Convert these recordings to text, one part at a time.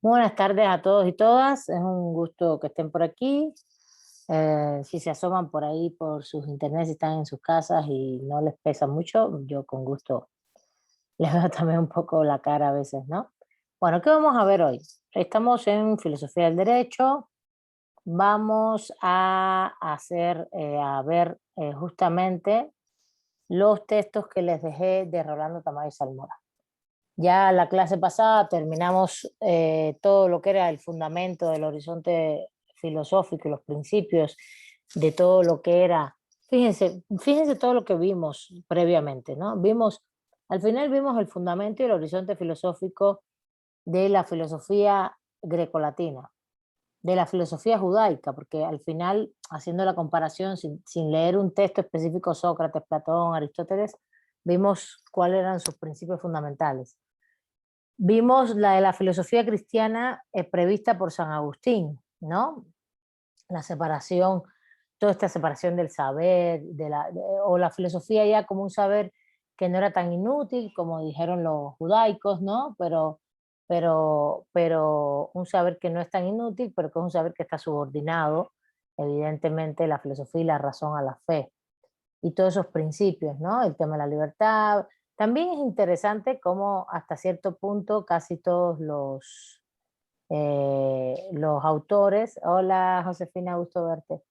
Buenas tardes a todos y todas. Es un gusto que estén por aquí. Si se asoman por ahí por sus internet, si están en sus casas y no les pesa mucho, yo con gusto les veo también un poco la cara a veces, ¿no? Bueno, ¿qué vamos a ver hoy? Estamos en filosofía del derecho. Vamos a ver justamente los textos que les dejé de Rolando Tamayo Salmora. Ya la clase pasada terminamos todo lo que era el fundamento del horizonte filosófico y los principios de todo lo que era. Fíjense todo lo que vimos previamente, ¿no? Al final vimos el fundamento y el horizonte filosófico de la filosofía grecolatina, de la filosofía judaica, porque al final, haciendo la comparación sin leer un texto específico, Sócrates, Platón, Aristóteles, vimos cuáles eran sus principios fundamentales. Vimos la de la filosofía cristiana prevista por San Agustín, ¿no? La separación, toda esta separación del saber, o la filosofía ya como un saber que no era tan inútil, como dijeron los judaicos, ¿no? Pero un saber que no es tan inútil, pero que es un saber que está subordinado, evidentemente, la filosofía y la razón a la fe y todos esos principios, ¿no? El tema de la libertad. También es interesante cómo hasta cierto punto casi todos los autores, hola Josefina, gusto verte.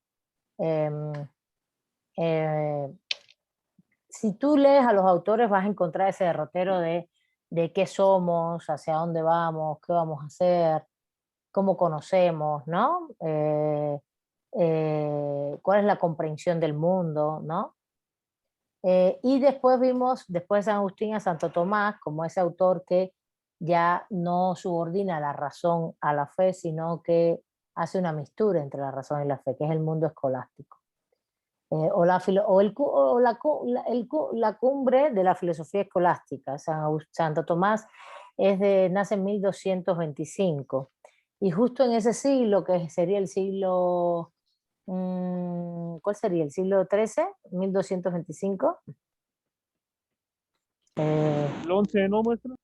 Em, eh, si tú lees a los autores vas a encontrar ese derrotero de qué somos, hacia dónde vamos, qué vamos a hacer, cómo conocemos, ¿no? Cuál es la comprensión del mundo, ¿no? Y después vimos, después de San Agustín, a Santo Tomás, como ese autor que ya no subordina la razón a la fe, sino que hace una mistura entre la razón y la fe, que es el mundo escolástico. La cumbre de la filosofía escolástica. Santo Tomás nace en 1225. Y justo en ese siglo, que sería el siglo, ¿cuál sería? ¿El siglo XIII? ¿1225? Eh, El 11, ¿no, maestra?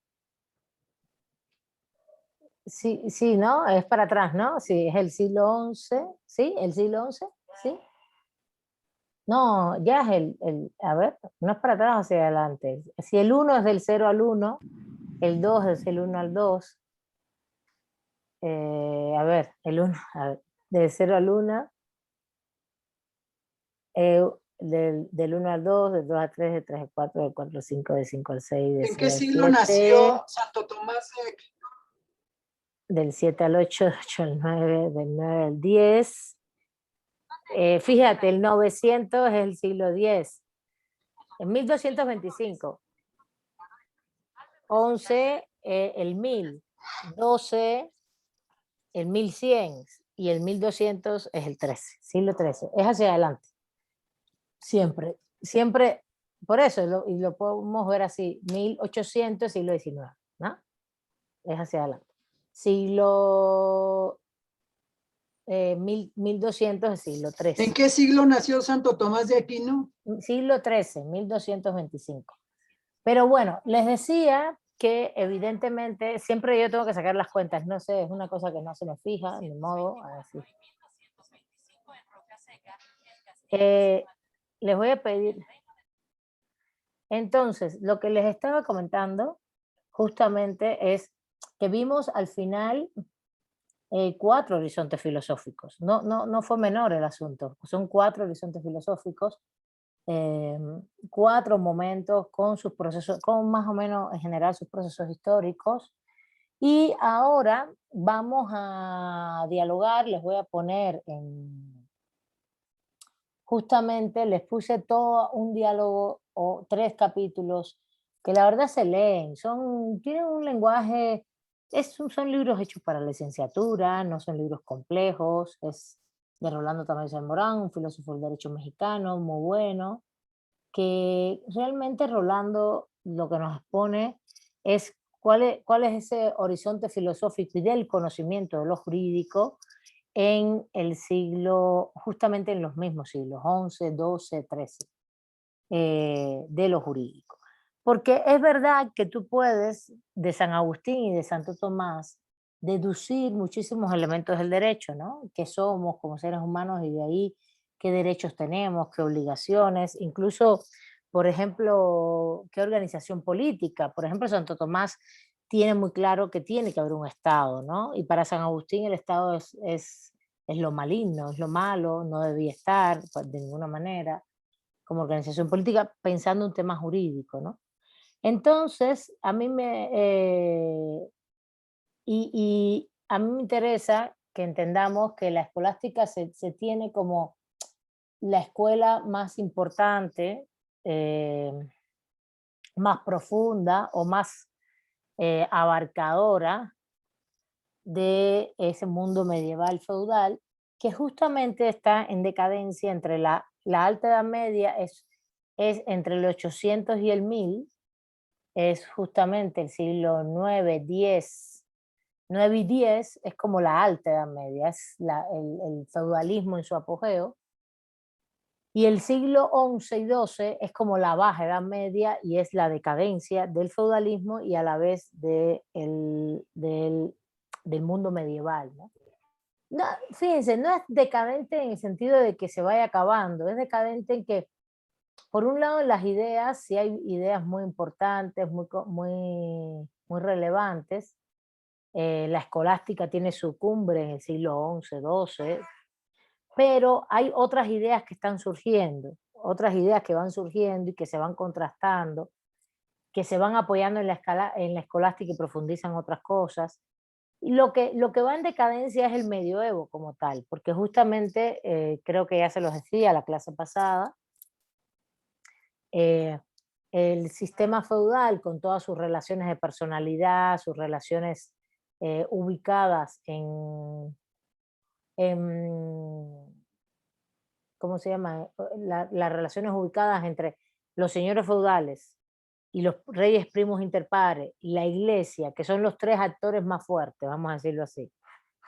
sí, sí, ¿no? Es para atrás, ¿no? Sí, es el siglo XI, ¿sí? El siglo XI, ¿sí? No, ya es a ver, no es para atrás o hacia adelante. Si el 1 es del 0 al 1, el 2 es del 1 al 2. A ver, el 1, a ver, del 0 al 1, eh, del 1 al 2, del 2 al 3, del 3 al 4, del 4 al 5, del 5 al 6, del ¿En qué 6 al siglo 7, nació Santo Tomás de Aquino? del 7 al 8, del 8 al 9, del 9 al 10. Fíjate, el 900 es el siglo X. En 1225. 11, el 1000. 12, el 1100. Y el 1200 es el 13, siglo XIII. Es hacia adelante. Siempre. Siempre. Por eso, y lo podemos ver así. 1800, siglo XIX. ¿No? Es hacia adelante. Siglo 1200 es siglo XIII. ¿En qué siglo nació Santo Tomás de Aquino? Siglo XIII, 1225. Pero bueno, les decía que evidentemente siempre yo tengo que sacar las cuentas, no sé, es una cosa que no se me fija, ni modo, así. Eh, Les voy a pedir, entonces, lo que les estaba comentando justamente es que vimos al final 4 horizontes filosóficos. No fue menor el asunto, son 4 horizontes filosóficos, eh, 4 momentos con sus procesos, con más o menos en general sus procesos históricos. Y ahora vamos a dialogar, les voy a poner justamente les puse todo un diálogo o 3 capítulos que la verdad se leen, tienen un lenguaje, son libros hechos para la licenciatura, no son libros complejos, es de Rolando Tamayo Salmorán, un filósofo del derecho mexicano, muy bueno, que realmente Rolando lo que nos expone es cuál es ese horizonte filosófico y del conocimiento de lo jurídico en el siglo, justamente en los mismos siglos, 11, 12, 13, de lo jurídico. Porque es verdad que tú puedes, de San Agustín y de Santo Tomás, deducir muchísimos elementos del derecho, ¿no? ¿Qué somos como seres humanos y de ahí qué derechos tenemos, qué obligaciones, incluso, por ejemplo, qué organización política? Por ejemplo, Santo Tomás tiene muy claro que tiene que haber un Estado, ¿no? Y para San Agustín el Estado es lo maligno, es lo malo, no debía estar pues, de ninguna manera como organización política, pensando un tema jurídico, ¿no? Entonces, y a mí me interesa que entendamos que la escolástica se tiene como la escuela más importante, eh, más profunda o más abarcadora de ese mundo medieval feudal, que justamente está en decadencia entre la Alta Edad Media, es entre el 800 y el 1000, es justamente el siglo 9 10 9 y 10 es como la Alta Edad Media, es el feudalismo en su apogeo, y el siglo 11 y 12 es como la Baja Edad Media y es la decadencia del feudalismo y a la vez del mundo medieval, ¿no? No, fíjense, no es decadente en el sentido de que se vaya acabando, es decadente en que, por un lado, en las ideas, sí hay ideas muy importantes, muy relevantes. La escolástica tiene su cumbre en el siglo 11 12, pero hay otras ideas que están surgiendo, otras ideas que van surgiendo y que se van contrastando, que se van apoyando en la escolástica y profundizan otras cosas. Y lo que va en decadencia es el medioevo como tal, porque justamente, creo que ya se los decía la clase pasada, eh, el sistema feudal con todas sus relaciones de personalidad, sus relaciones ubicadas en, ¿cómo se llama? Las relaciones ubicadas entre los señores feudales y los reyes primos inter pares y la iglesia, que son los tres actores más fuertes, vamos a decirlo así.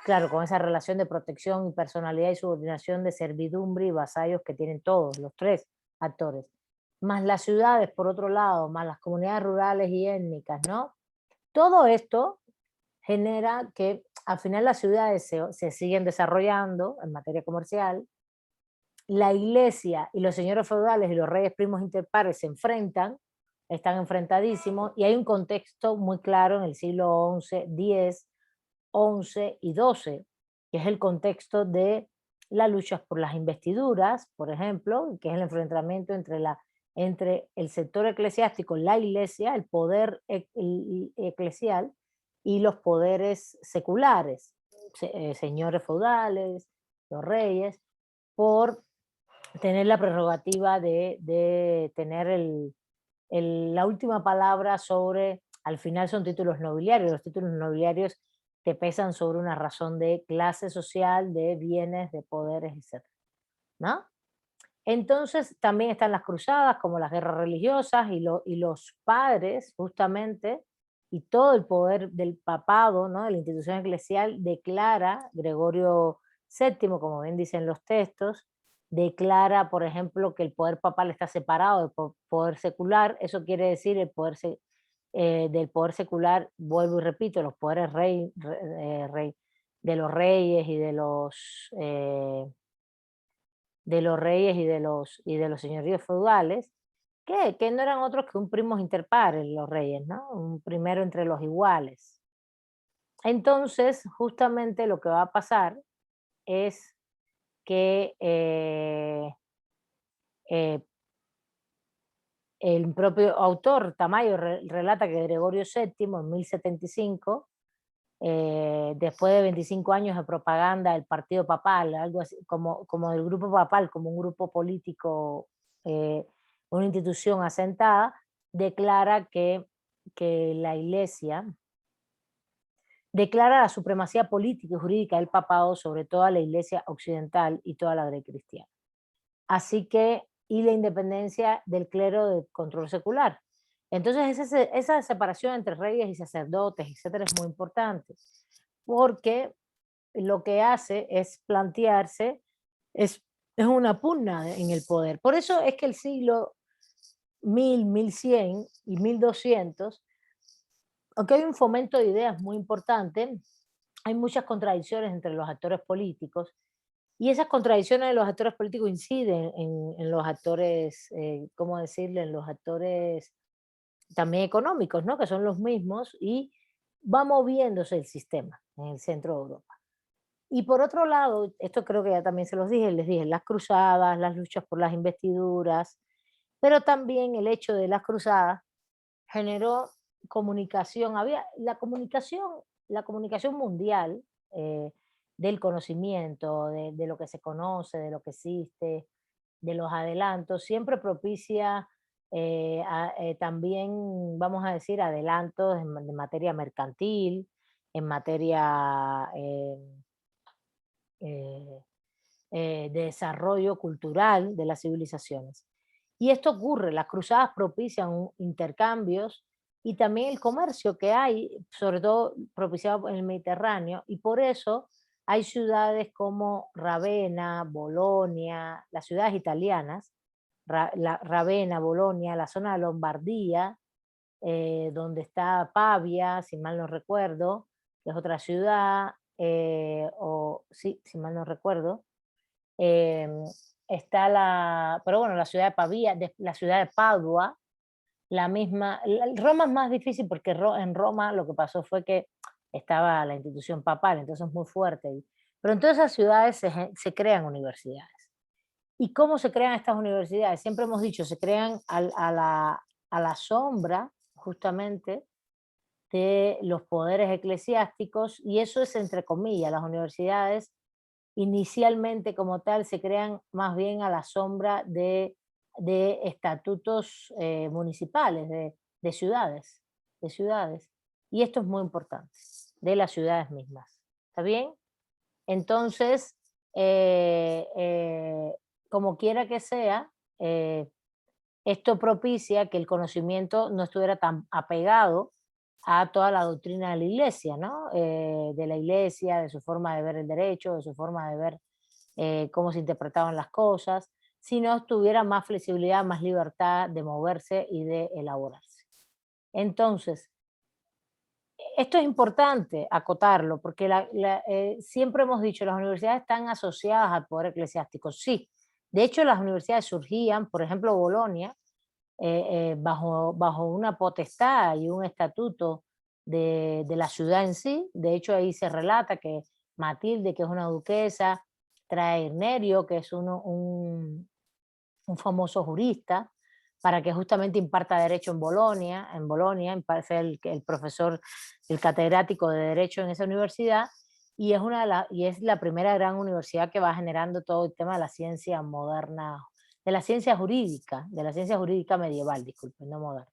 Claro, con esa relación de protección y personalidad y subordinación de servidumbre y vasallos que tienen todos, los tres actores. Más las ciudades, por otro lado, más las comunidades rurales y étnicas, ¿no? Todo esto genera que al final las ciudades se siguen desarrollando en materia comercial, la iglesia y los señores feudales y los reyes primos interpares se enfrentan, están enfrentadísimos, y hay un contexto muy claro en el siglo XI, X, 11 y 12, que es el contexto de las luchas por las investiduras, por ejemplo, que es el enfrentamiento entre el sector eclesiástico, la iglesia, el poder eclesial y los poderes seculares, señores feudales, los reyes, por tener la prerrogativa de tener la última palabra sobre, al final son títulos nobiliarios, los títulos nobiliarios te pesan sobre una razón de clase social, de bienes, de poderes, etcétera, ¿no? Entonces también están las cruzadas, como las guerras religiosas y los padres, justamente, y todo el poder del papado, ¿no? De la institución eclesial, declara Gregorio VII, como bien dicen los textos, declara, por ejemplo, que el poder papal está separado del poder secular. Eso quiere decir del poder secular, vuelvo y repito, los poderes de los reyes y de los reyes y de los señoríos feudales, que no eran otros que un primos inter pares, los reyes, ¿no? Un primero entre los iguales. Entonces, justamente lo que va a pasar es que eh, el propio autor, Tamayo, relata que Gregorio VII en 1075, después de 25 años de propaganda del partido papal, algo así, como del grupo papal, como un grupo político, eh, una institución asentada, declara que la Iglesia declara la supremacía política y jurídica del papado sobre toda la Iglesia occidental y toda la grey cristiana. Así que, y la independencia del clero de control secular. Entonces, esa separación entre reyes y sacerdotes, etcétera, es muy importante, porque lo que hace es plantearse, es una pugna en el poder. Por eso es que el siglo 1000, 1100 y 1200, aunque hay un fomento de ideas muy importante, hay muchas contradicciones entre los actores políticos y esas contradicciones de los actores políticos inciden en los actores, ¿cómo decirle? En los actores también económicos, ¿no? Que son los mismos y va moviéndose el sistema en el centro de Europa. Y por otro lado, esto creo que ya también se los dije, les dije, las cruzadas, las luchas por las investiduras, pero también el hecho de las cruzadas generó comunicación. Había la comunicación mundial, eh, del conocimiento, de lo que se conoce, de lo que existe, de los adelantos, siempre propicia también, vamos a decir, adelantos en materia mercantil, en materia eh, de desarrollo cultural de las civilizaciones. Y esto ocurre, las cruzadas propician intercambios y también el comercio que hay, sobre todo propiciado en el Mediterráneo, y por eso hay ciudades como Ravenna, Bolonia, las ciudades italianas, Ravenna, Bolonia, la zona de Lombardía, donde está Pavia, si mal no recuerdo, que es otra ciudad, o sí, si mal no recuerdo, Em, está pero bueno, la ciudad de Pavía, la ciudad de Padua, la misma, Roma es más difícil porque en Roma lo que pasó fue que estaba la institución papal, entonces es muy fuerte. Pero en todas esas ciudades se crean universidades. ¿Y cómo se crean estas universidades? Siempre hemos dicho, se crean a la sombra justamente de los poderes eclesiásticos y eso es entre comillas, las universidades inicialmente como tal se crean más bien a la sombra de estatutos municipales, de ciudades, de ciudades. Y esto es muy importante, de las ciudades mismas. ¿Está bien? Entonces, como quiera que sea, eh, esto propicia que el conocimiento no estuviera tan apegado a toda la doctrina de la iglesia, ¿no? De la iglesia, de su forma de ver el derecho, de su forma de ver cómo se interpretaban las cosas, sino tuviera más flexibilidad, más libertad de moverse y de elaborarse. Entonces, esto es importante acotarlo, porque siempre hemos dicho, las universidades están asociadas al poder eclesiástico. Sí, de hecho las universidades surgían, por ejemplo, Bolonia, bajo una potestad y un estatuto de la ciudad en sí. De hecho, ahí se relata que Matilde, que es una duquesa, trae a Irnerio, que es un famoso jurista, para que justamente imparta derecho en Bolonia, imparce el profesor, el catedrático de derecho en esa universidad, y y es la primera gran universidad que va generando todo el tema de la ciencia moderna, de la ciencia jurídica medieval, disculpen, no moderna.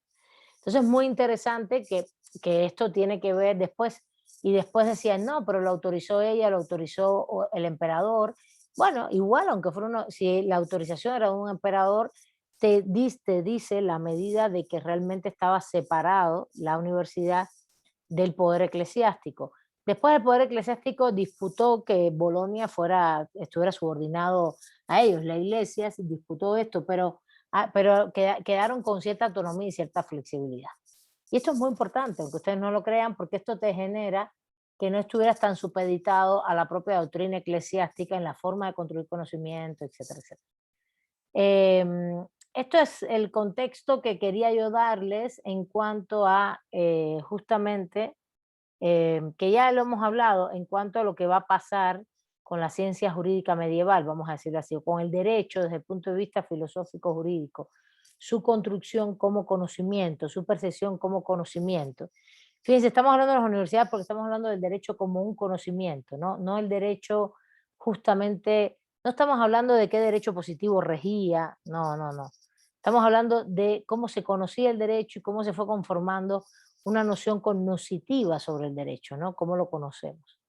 Entonces es muy interesante que esto tiene que ver después, y después decían, no, pero lo autorizó ella, lo autorizó el emperador. Bueno, igual, aunque fuera si la autorización era de un emperador, te dice la medida de que realmente estaba separado la universidad del poder eclesiástico. Después el poder eclesiástico disputó que Bolonia estuviera subordinado a ellos, la iglesia disputó esto, pero quedaron con cierta autonomía y cierta flexibilidad. Y esto es muy importante, aunque ustedes no lo crean, porque esto te genera que no estuvieras tan supeditado a la propia doctrina eclesiástica en la forma de construir conocimiento, etcétera, etcétera. Esto es el contexto que quería yo darles en cuanto a justamente, que ya lo hemos hablado, en cuanto a lo que va a pasar con la ciencia jurídica medieval, vamos a decirlo así, o con el derecho desde el punto de vista filosófico jurídico, su construcción como conocimiento, su percepción como conocimiento. Fíjense, estamos hablando de las universidades porque estamos hablando del derecho como un conocimiento, ¿no? No el derecho justamente, no estamos hablando de qué derecho positivo regía, no, no, no. Estamos hablando de cómo se conocía el derecho y cómo se fue conformando una noción cognoscitiva sobre el derecho, ¿no? Cómo lo conocemos.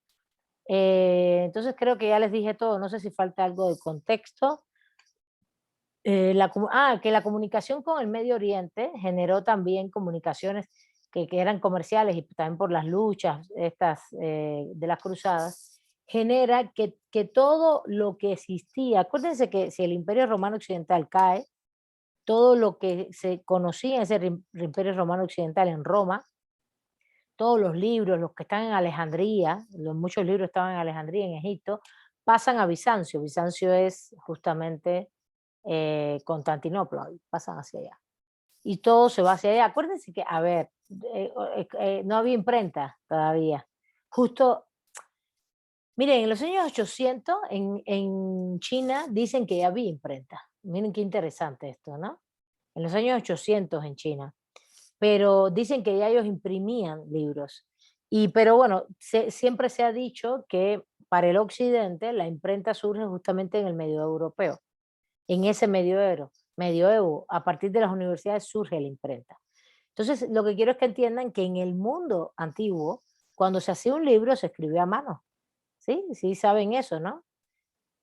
Entonces creo que ya les dije todo, no sé si falta algo de contexto. Que la comunicación con el Medio Oriente generó también comunicaciones que eran comerciales y también por las luchas estas de las cruzadas, genera que todo lo que existía, acuérdense que si el Imperio Romano Occidental cae, todo lo que se conocía en ese Imperio Romano Occidental en Roma, todos los libros, los que están en Alejandría, muchos libros estaban en Alejandría, en Egipto, pasan a Bizancio. Bizancio es justamente Constantinopla, y pasan hacia allá. Y todo se va hacia allá. Acuérdense que, a ver, no había imprenta todavía. Justo, miren, en los años 800 en China dicen que ya había imprenta. Miren qué interesante esto, ¿no? En los años 800 en China. Pero dicen que ya ellos imprimían libros. Pero bueno, siempre se ha dicho que para el occidente la imprenta surge justamente en el medioevo europeo. En ese medioevo, a partir de las universidades surge la imprenta. Entonces, lo que quiero es que entiendan que en el mundo antiguo, cuando se hacía un libro, se escribía a mano. ¿Sí? Sí saben eso, ¿no?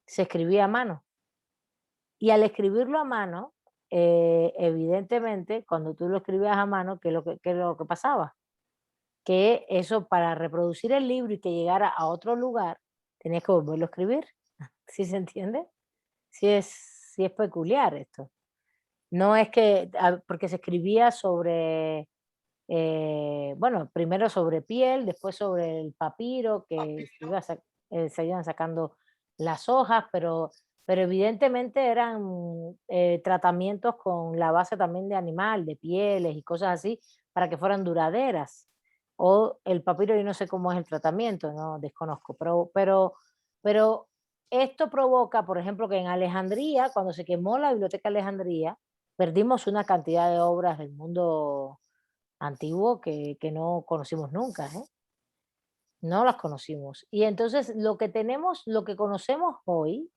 Se escribía a mano. Y al escribirlo a mano, evidentemente, cuando tú lo escribías a mano, qué es lo que pasaba? Que eso para reproducir el libro y que llegara a otro lugar, tenías que volverlo a escribir. ¿Sí se entiende? Sí es peculiar esto. No es que, porque se escribía sobre, bueno, primero sobre piel, después sobre el papiro, que se iban sacando las hojas, pero evidentemente eran tratamientos con la base también de animal, de pieles y cosas así, para que fueran duraderas. O el papiro, yo no sé cómo es el tratamiento, no desconozco, pero esto provoca, por ejemplo, que en Alejandría, cuando se quemó la biblioteca de Alejandría, perdimos una cantidad de obras del mundo antiguo que no conocimos nunca, ¿eh? No las conocimos. Y entonces lo que tenemos, lo que conocemos hoy,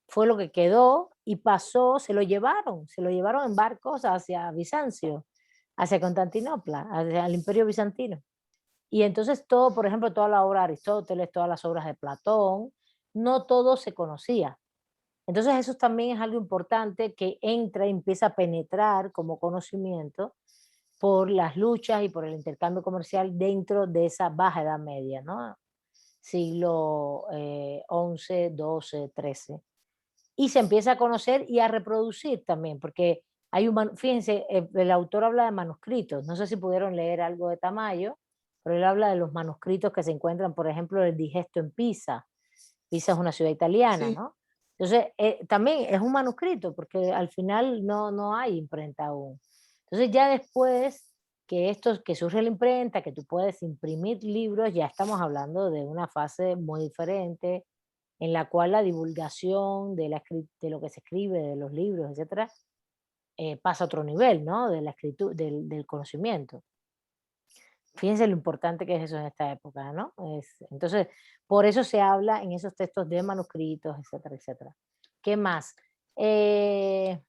fue lo que quedó y pasó, se lo llevaron en barcos hacia Bizancio, hacia Constantinopla, hacia el Imperio Bizantino. Y entonces todo, por ejemplo, toda la obra de Aristóteles, todas las obras de Platón, no todo se conocía. Entonces eso también es algo importante que entra y empieza a penetrar como conocimiento por las luchas y por el intercambio comercial dentro de esa baja edad media, ¿no? Siglo XI, XII, XIII. Y se empieza a conocer y a reproducir también, porque fíjense, el autor habla de manuscritos, no sé si pudieron leer algo de Tamayo, pero él habla de los manuscritos que se encuentran, por ejemplo, el Digesto en Pisa. Pisa es una ciudad italiana, Sí, ¿no? Entonces, también es un manuscrito, porque al final no hay imprenta aún. Entonces, ya después que surge la imprenta, que tú puedes imprimir libros, ya estamos hablando de una fase muy diferente, en la cual la divulgación de lo que se escribe, de los libros, etcétera, pasa a otro nivel, ¿no? De la escritura, del conocimiento. Fíjense lo importante que es eso en esta época, ¿no? Entonces, por eso se habla en esos textos de manuscritos, etcétera, etcétera. ¿Qué más? Eh,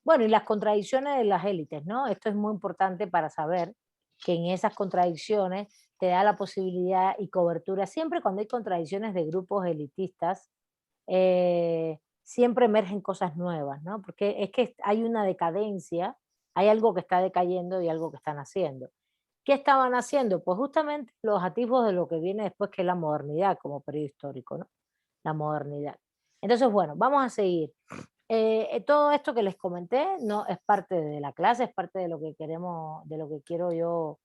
bueno, y las contradicciones de las élites, ¿no? Esto es muy importante para saber que en esas contradicciones te da la posibilidad y cobertura. Siempre cuando hay contradicciones de grupos elitistas, siempre emergen cosas nuevas, ¿no? Porque es que hay una decadencia, hay algo que está decayendo y algo que están haciendo. ¿Qué estaban haciendo? Pues justamente los atisbos de lo que viene después, que es la modernidad como periodo histórico, ¿no? La modernidad. Entonces, bueno, vamos a seguir. Todo esto que les comenté no es parte de la clase, es parte de lo que queremos, de lo que quiero yo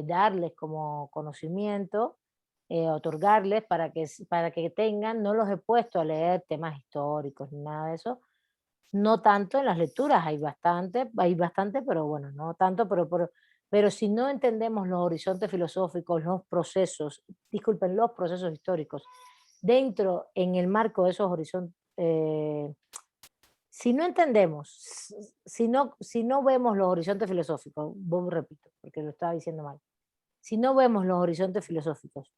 darles como conocimiento, otorgarles para que tengan, no los he puesto a leer temas históricos ni nada de eso, no tanto en las lecturas, hay bastante, pero bueno, no tanto, pero si no entendemos los horizontes filosóficos, los procesos, disculpen, los procesos históricos, dentro, en el marco de esos horizontes, si no entendemos, si no vemos los horizontes filosóficos, repito, porque lo estaba diciendo mal, si no vemos los horizontes filosóficos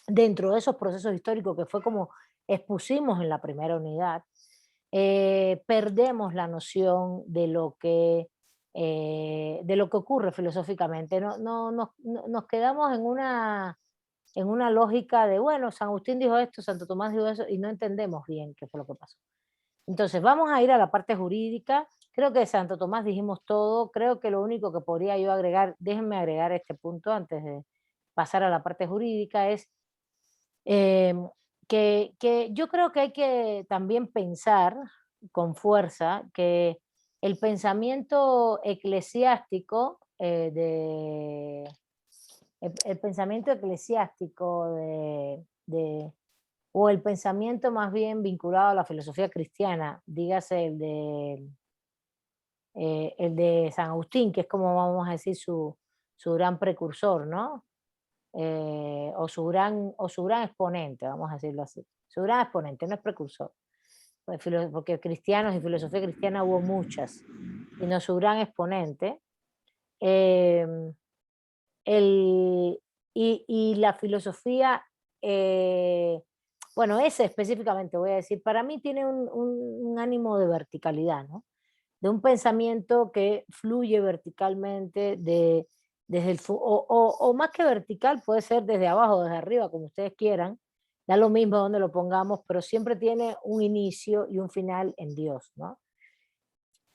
dentro de esos procesos históricos que fue como expusimos en la primera unidad, perdemos la noción de lo que ocurre filosóficamente. Nos quedamos en una lógica de, bueno, San Agustín dijo esto, Santo Tomás dijo eso, y no entendemos bien qué fue lo que pasó. Entonces, vamos a ir a la parte jurídica. Creo que de Santo Tomás dijimos todo. Creo que lo único que podría yo agregar, déjenme agregar este punto antes de pasar a la parte jurídica, es que yo creo que hay que también pensar con fuerza que el pensamiento eclesiástico el pensamiento eclesiástico o el pensamiento más bien vinculado a la filosofía cristiana, dígase el de San Agustín, que es como vamos a decir su gran precursor, ¿no? O su gran exponente, vamos a decirlo así. Su gran exponente, no es precursor, porque cristianos y filosofía cristiana hubo muchas, sino su gran exponente. em, y la filosofía, bueno, ese específicamente voy a decir, para mí tiene un ánimo de verticalidad, ¿no? De un pensamiento que fluye verticalmente desde o más que vertical, puede ser desde abajo o desde arriba, como ustedes quieran, da lo mismo donde lo pongamos, pero siempre tiene un inicio y un final en Dios, ¿no?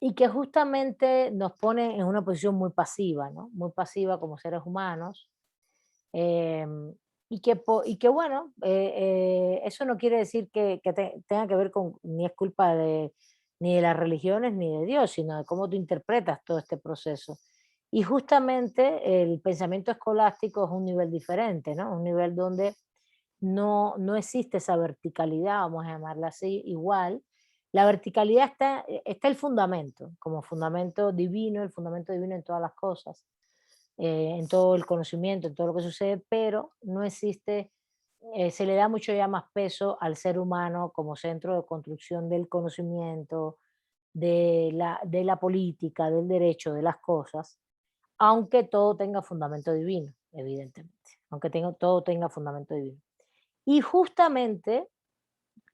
Y que justamente nos pone en una posición muy pasiva, ¿no? Muy pasiva como seres humanos. Y que bueno, eso no quiere decir que tenga que ver con, ni es culpa ni de las religiones ni de Dios, sino de cómo tú interpretas todo este proceso. Y justamente el pensamiento escolástico es un nivel diferente, ¿no? Un nivel donde no existe esa verticalidad, vamos a llamarla así, igual. La verticalidad está el fundamento, como fundamento divino, el fundamento divino en todas las cosas, en todo el conocimiento, en todo lo que sucede, pero no existe, se le da mucho ya más peso al ser humano como centro de construcción del conocimiento, de la política, del derecho, de las cosas, aunque todo tenga fundamento divino, evidentemente, aunque todo tenga fundamento divino. Y justamente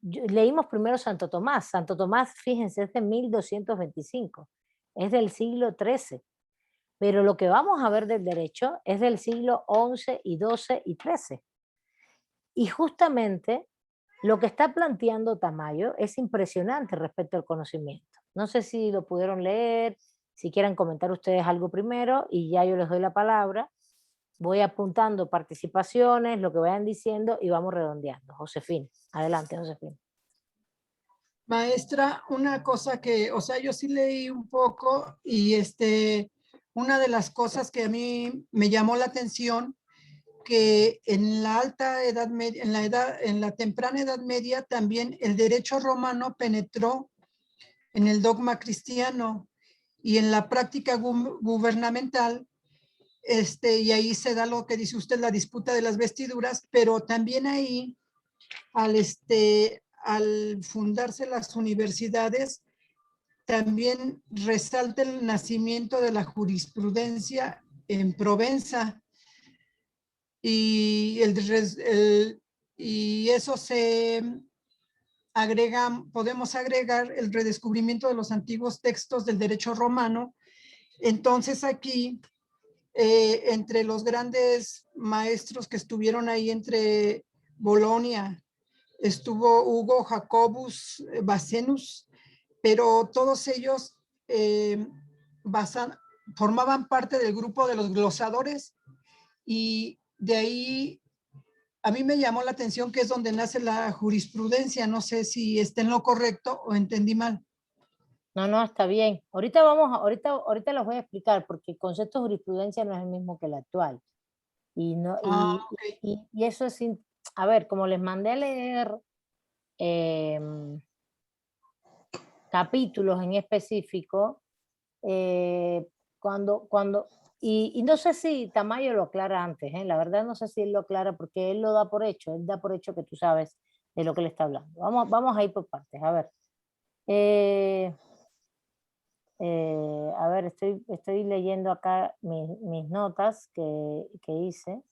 leímos primero Santo Tomás. Santo Tomás, fíjense, es de 1225, es del siglo XIII, pero lo que vamos a ver del derecho es del siglo XI y XII y XIII. Y justamente lo que está planteando Tamayo es impresionante respecto al conocimiento. No sé si lo pudieron leer, si quieren comentar ustedes algo primero y ya yo les doy la palabra. Voy apuntando participaciones, lo que vayan diciendo y vamos redondeando. Josefina, adelante, Josefina. Maestra, una cosa que, o sea, yo sí leí un poco y una de las cosas que a mí me llamó la atención, que en la alta edad media, en la temprana edad media también el derecho romano penetró en el dogma cristiano y en la práctica gubernamental. Y ahí se da lo que dice usted, la disputa de las vestiduras, pero también ahí, al fundarse las universidades, también resalta el nacimiento de la jurisprudencia en Provenza y, y eso se agrega, podemos agregar el redescubrimiento de los antiguos textos del derecho romano. Entonces aquí, entre los grandes maestros que estuvieron ahí entre Bolonia, estuvo Hugo Jacobus Basenus, pero todos ellos formaban parte del grupo de los glosadores y de ahí a mí me llamó la atención que es donde nace la jurisprudencia. No sé si está en lo correcto o entendí mal. No, no, está bien. Ahorita los voy a explicar porque el concepto de jurisprudencia no es el mismo que el actual. Y, no, Ok. y eso es, a ver, como les mandé a leer em, capítulos en específico, eh, y no sé si Tamayo lo aclara antes, la verdad no sé si él lo aclara porque él lo da por hecho, él da por hecho que tú sabes de lo que le está hablando. Vamos a ir por partes, a ver. Eh, a ver, estoy leyendo acá mis notas que hice.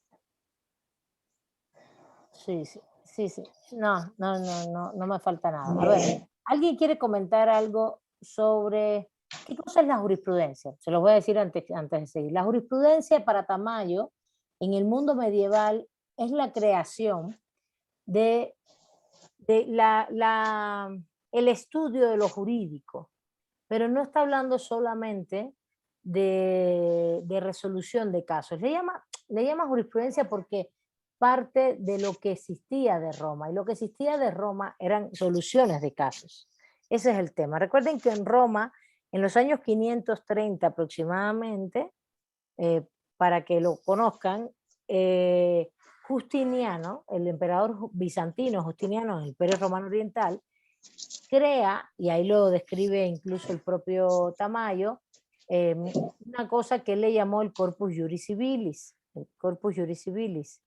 Sí, sí, sí, sí. No me falta nada. A ver, ¿alguien quiere comentar algo sobre qué cosa es la jurisprudencia? Se los voy a decir antes de seguir. La jurisprudencia para Tamayo en el mundo medieval es la creación de, de el estudio de lo jurídico, pero no está hablando solamente de resolución de casos. Le llama jurisprudencia porque parte de lo que existía de Roma, y lo que existía de Roma eran soluciones de casos. Ese es el tema. Recuerden que en Roma, en los años 530 aproximadamente, para que lo conozcan, Justiniano, el emperador bizantino Justiniano, el Imperio Romano Oriental, crea, y ahí lo describe incluso el propio Tamayo, una cosa que él le llamó el Corpus Juris Civilis. El Corpus Juris Civilis.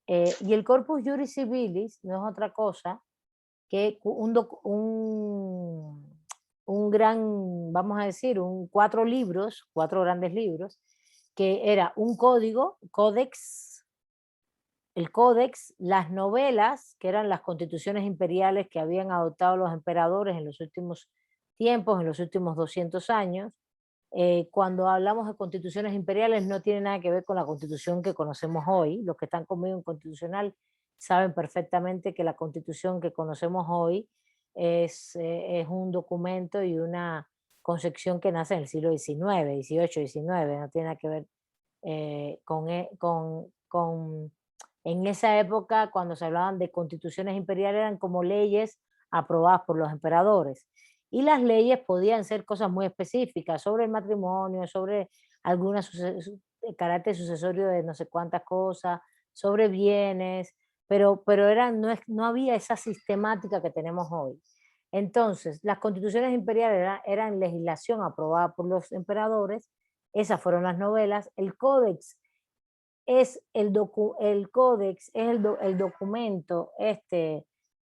Y el Corpus Juris Civilis no es otra cosa que un gran, vamos a decir, 4 libros, 4 grandes libros, que era un código, códex, el códex, las novelas, que eran las constituciones imperiales que habían adoptado los emperadores en los últimos tiempos, en los últimos 200 años. Cuando hablamos de constituciones imperiales no tiene nada que ver con la constitución que conocemos hoy. Los que están conmigo en constitucional saben perfectamente que la constitución que conocemos hoy es un documento y una concepción que nace en el siglo XIX, XVIII, XIX, no tiene nada que ver en esa época, cuando se hablaban de constituciones imperiales, eran como leyes aprobadas por los emperadores. Y las leyes podían ser cosas muy específicas sobre el matrimonio, sobre algunas carácter sucesorio de no sé cuántas cosas, sobre bienes, pero no había esa sistemática que tenemos hoy. Entonces, las constituciones imperiales eran legislación aprobada por los emperadores, esas fueron las novelas. El códex es el códex, es el documento,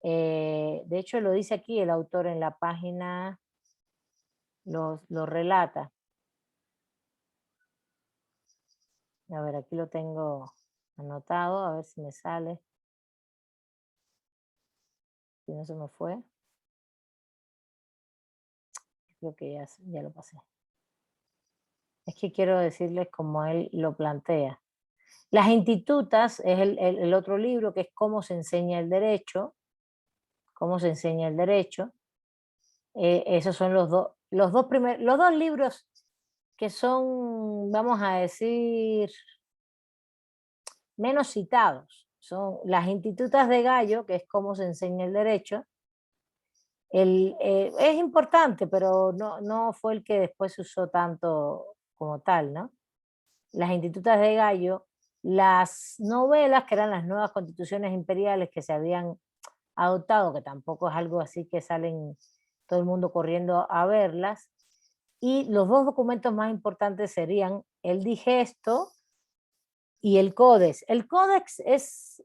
de hecho lo dice aquí el autor en la página, lo relata. A ver, aquí lo tengo anotado, a ver si me sale. Si no se me fue. Creo que ya lo pasé. Es que quiero decirles como él lo plantea. Las institutas es el otro libro, que es Cómo se enseña el derecho. Cómo se enseña el derecho. Esos son los dos libros que son, vamos a decir, menos citados. Son Las Institutas de Gallo, que es Cómo se enseña el derecho. Es importante, pero no fue el que después se usó tanto como tal, ¿no? Las Institutas de Gallo, las novelas, que eran las nuevas constituciones imperiales que se habían adoptado, que tampoco es algo así que salen todo el mundo corriendo a verlas, y los dos documentos más importantes serían el digesto y el códex. El códex es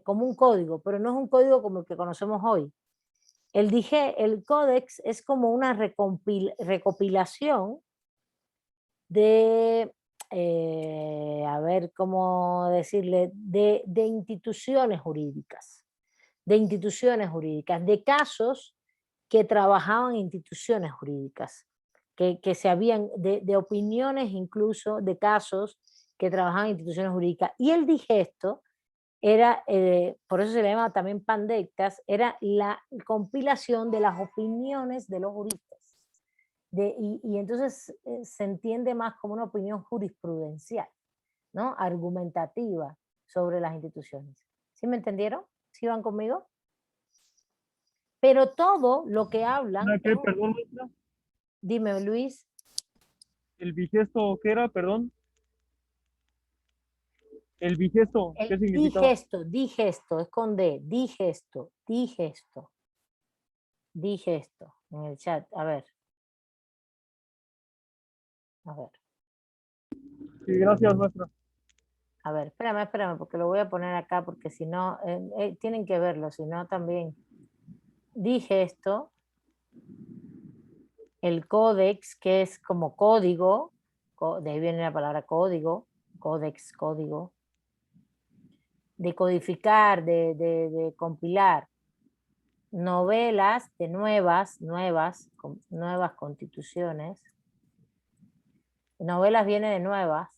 como un código, pero no es un código como el que conocemos hoy. El códex es como una recopilación de, a ver cómo decirle, de instituciones jurídicas, de casos que trabajaban instituciones jurídicas, que se habían, de opiniones incluso, de casos que trabajaban en instituciones jurídicas. Y el digesto era, por eso se le llama también pandectas, era la compilación de las opiniones de los juristas. Y entonces se entiende más como una opinión jurisprudencial, ¿no? Argumentativa sobre las instituciones. ¿Sí me entendieron? ¿Sí van conmigo? Pero todo lo que hablan... ¿Qué? Perdón, maestra. Dime, Luis. ¿El bigesto qué era? Perdón. ¿El bigesto qué significaba? Digesto, es con D, digesto en el chat, a ver. Sí, gracias, maestra. A ver, espérame, porque lo voy a poner acá, porque si no, tienen que verlo, si no también. Digesto, el códex, que es como código, de ahí viene la palabra código, códex, código, de codificar, de compilar, novelas de nuevas constituciones. Novelas viene de nuevas.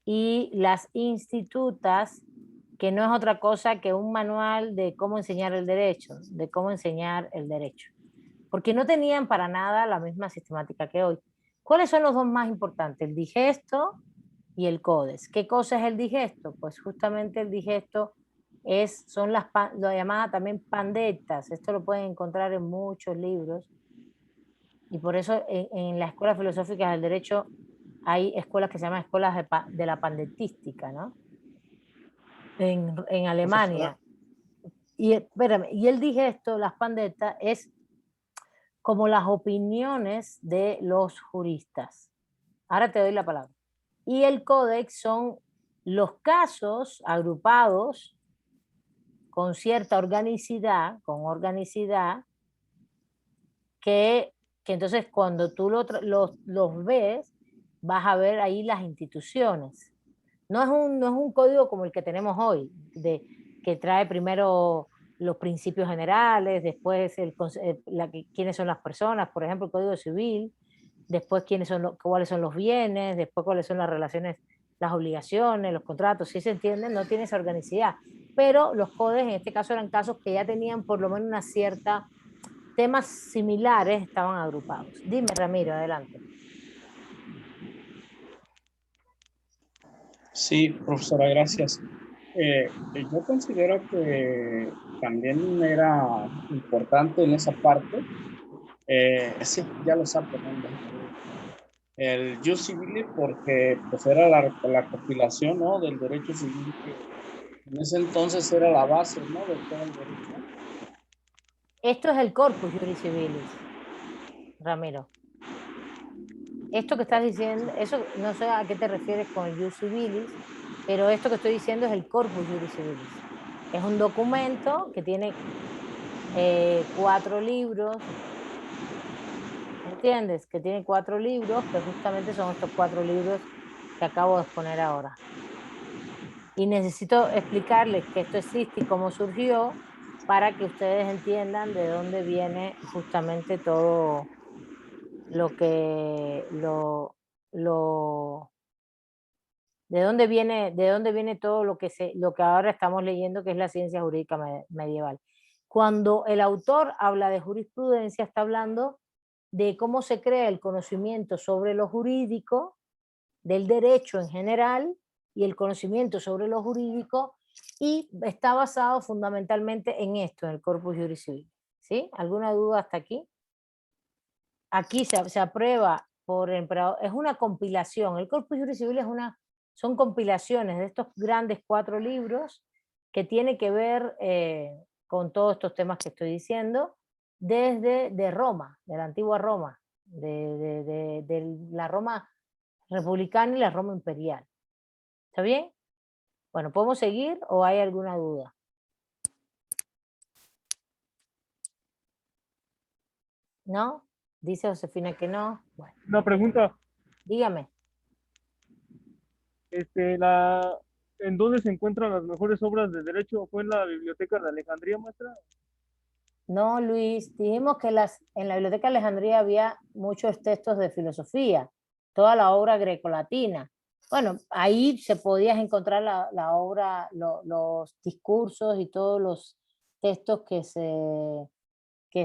Y las institutas, que no es otra cosa que un manual de cómo enseñar el derecho, porque no tenían para nada la misma sistemática que hoy. ¿Cuáles son los dos más importantes? El digesto y el codex. ¿Qué cosa es el digesto? Pues justamente el digesto son lo llamadas también pandectas. Esto lo pueden encontrar en muchos libros. Y por eso en las escuelas filosóficas del derecho hay escuelas que se llaman escuelas de la pandentística, ¿no? En O sea, Alemania. Y, espérame, y él dije esto, las pandetas, es como las opiniones de los juristas. Ahora te doy la palabra. Y el códex son los casos agrupados con cierta organicidad, que entonces cuando tú los ves, vas a ver ahí las instituciones. No es un código como el que tenemos hoy, que trae primero los principios generales, después quiénes son las personas, por ejemplo, el Código Civil, después cuáles son los bienes, después cuáles son las relaciones, las obligaciones, los contratos, si se entiende, no tiene esa organicidad. Pero los códex en este caso eran casos que ya tenían por lo menos una cierta, temas similares estaban agrupados. Dime, Ramiro, adelante. Sí, profesora, gracias. Yo considero que también era importante en esa parte, sí, ya lo está poniendo, el Jus Civili, porque pues era la compilación, ¿no?, del derecho civil, que en ese entonces era la base, ¿no?, de todo el derecho. Esto es el Corpus Juris Civilis, Ramiro. Esto que estás diciendo, eso no sé a qué te refieres con el Jus Civilis, pero esto que estoy diciendo es el Corpus Juris Civilis. Es un documento que tiene 4 libros, ¿entiendes? Que tiene 4 libros, que justamente son estos 4 libros que acabo de exponer ahora. Y necesito explicarles que esto existe y cómo surgió para que ustedes entiendan de dónde viene justamente todo lo que de dónde viene todo lo que ahora estamos leyendo, que es la ciencia jurídica medieval. Cuando el autor habla de jurisprudencia, está hablando de cómo se crea el conocimiento sobre lo jurídico, del derecho en general, y el conocimiento sobre lo jurídico, y está basado fundamentalmente en esto, en el Corpus Juris Civilis. ¿Sí? ¿Alguna duda hasta aquí? Aquí se aprueba por el emperador, es una compilación, el Corpus Juris Civilis son compilaciones de estos grandes 4 libros que tiene que ver con todos estos temas que estoy diciendo, desde de Roma, de la antigua Roma, de la Roma republicana y la Roma imperial. ¿Está bien? Bueno, ¿podemos seguir o hay alguna duda? ¿No? Dice Josefina que no. Bueno, una pregunta. dígame. ¿En dónde se encuentran las mejores obras de derecho? ¿Fue en la Biblioteca de Alejandría, maestra? No, Luis, dijimos que en la Biblioteca de Alejandría había muchos textos de filosofía, toda la obra grecolatina. Bueno, ahí se podías encontrar la obra, los discursos y todos los textos que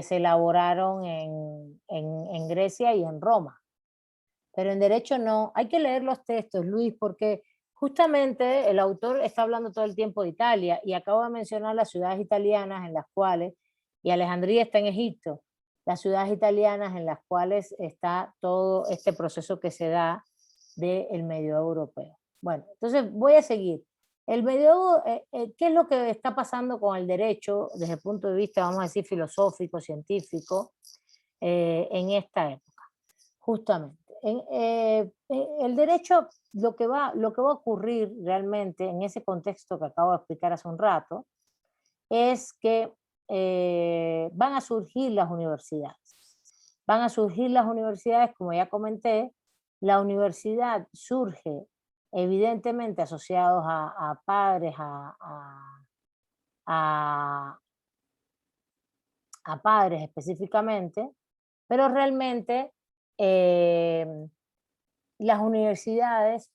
se elaboraron en Grecia y en Roma. Pero en derecho no, hay que leer los textos, Luis, porque justamente el autor está hablando todo el tiempo de Italia y acabo de mencionar las ciudades italianas en las cuales, y Alejandría está en Egipto, las ciudades italianas en las cuales está todo este proceso que se da del medioevo europeo. Bueno, entonces voy a seguir. El medioevo, ¿qué es lo que está pasando con el derecho desde el punto de vista, vamos a decir, filosófico, científico, en esta época? Justamente. El derecho, lo que va a ocurrir realmente en ese contexto que acabo de explicar hace un rato, es que van a surgir las universidades. Van a surgir las universidades, como ya comenté, la universidad surge evidentemente asociados a padres, a padres específicamente, pero realmente las universidades,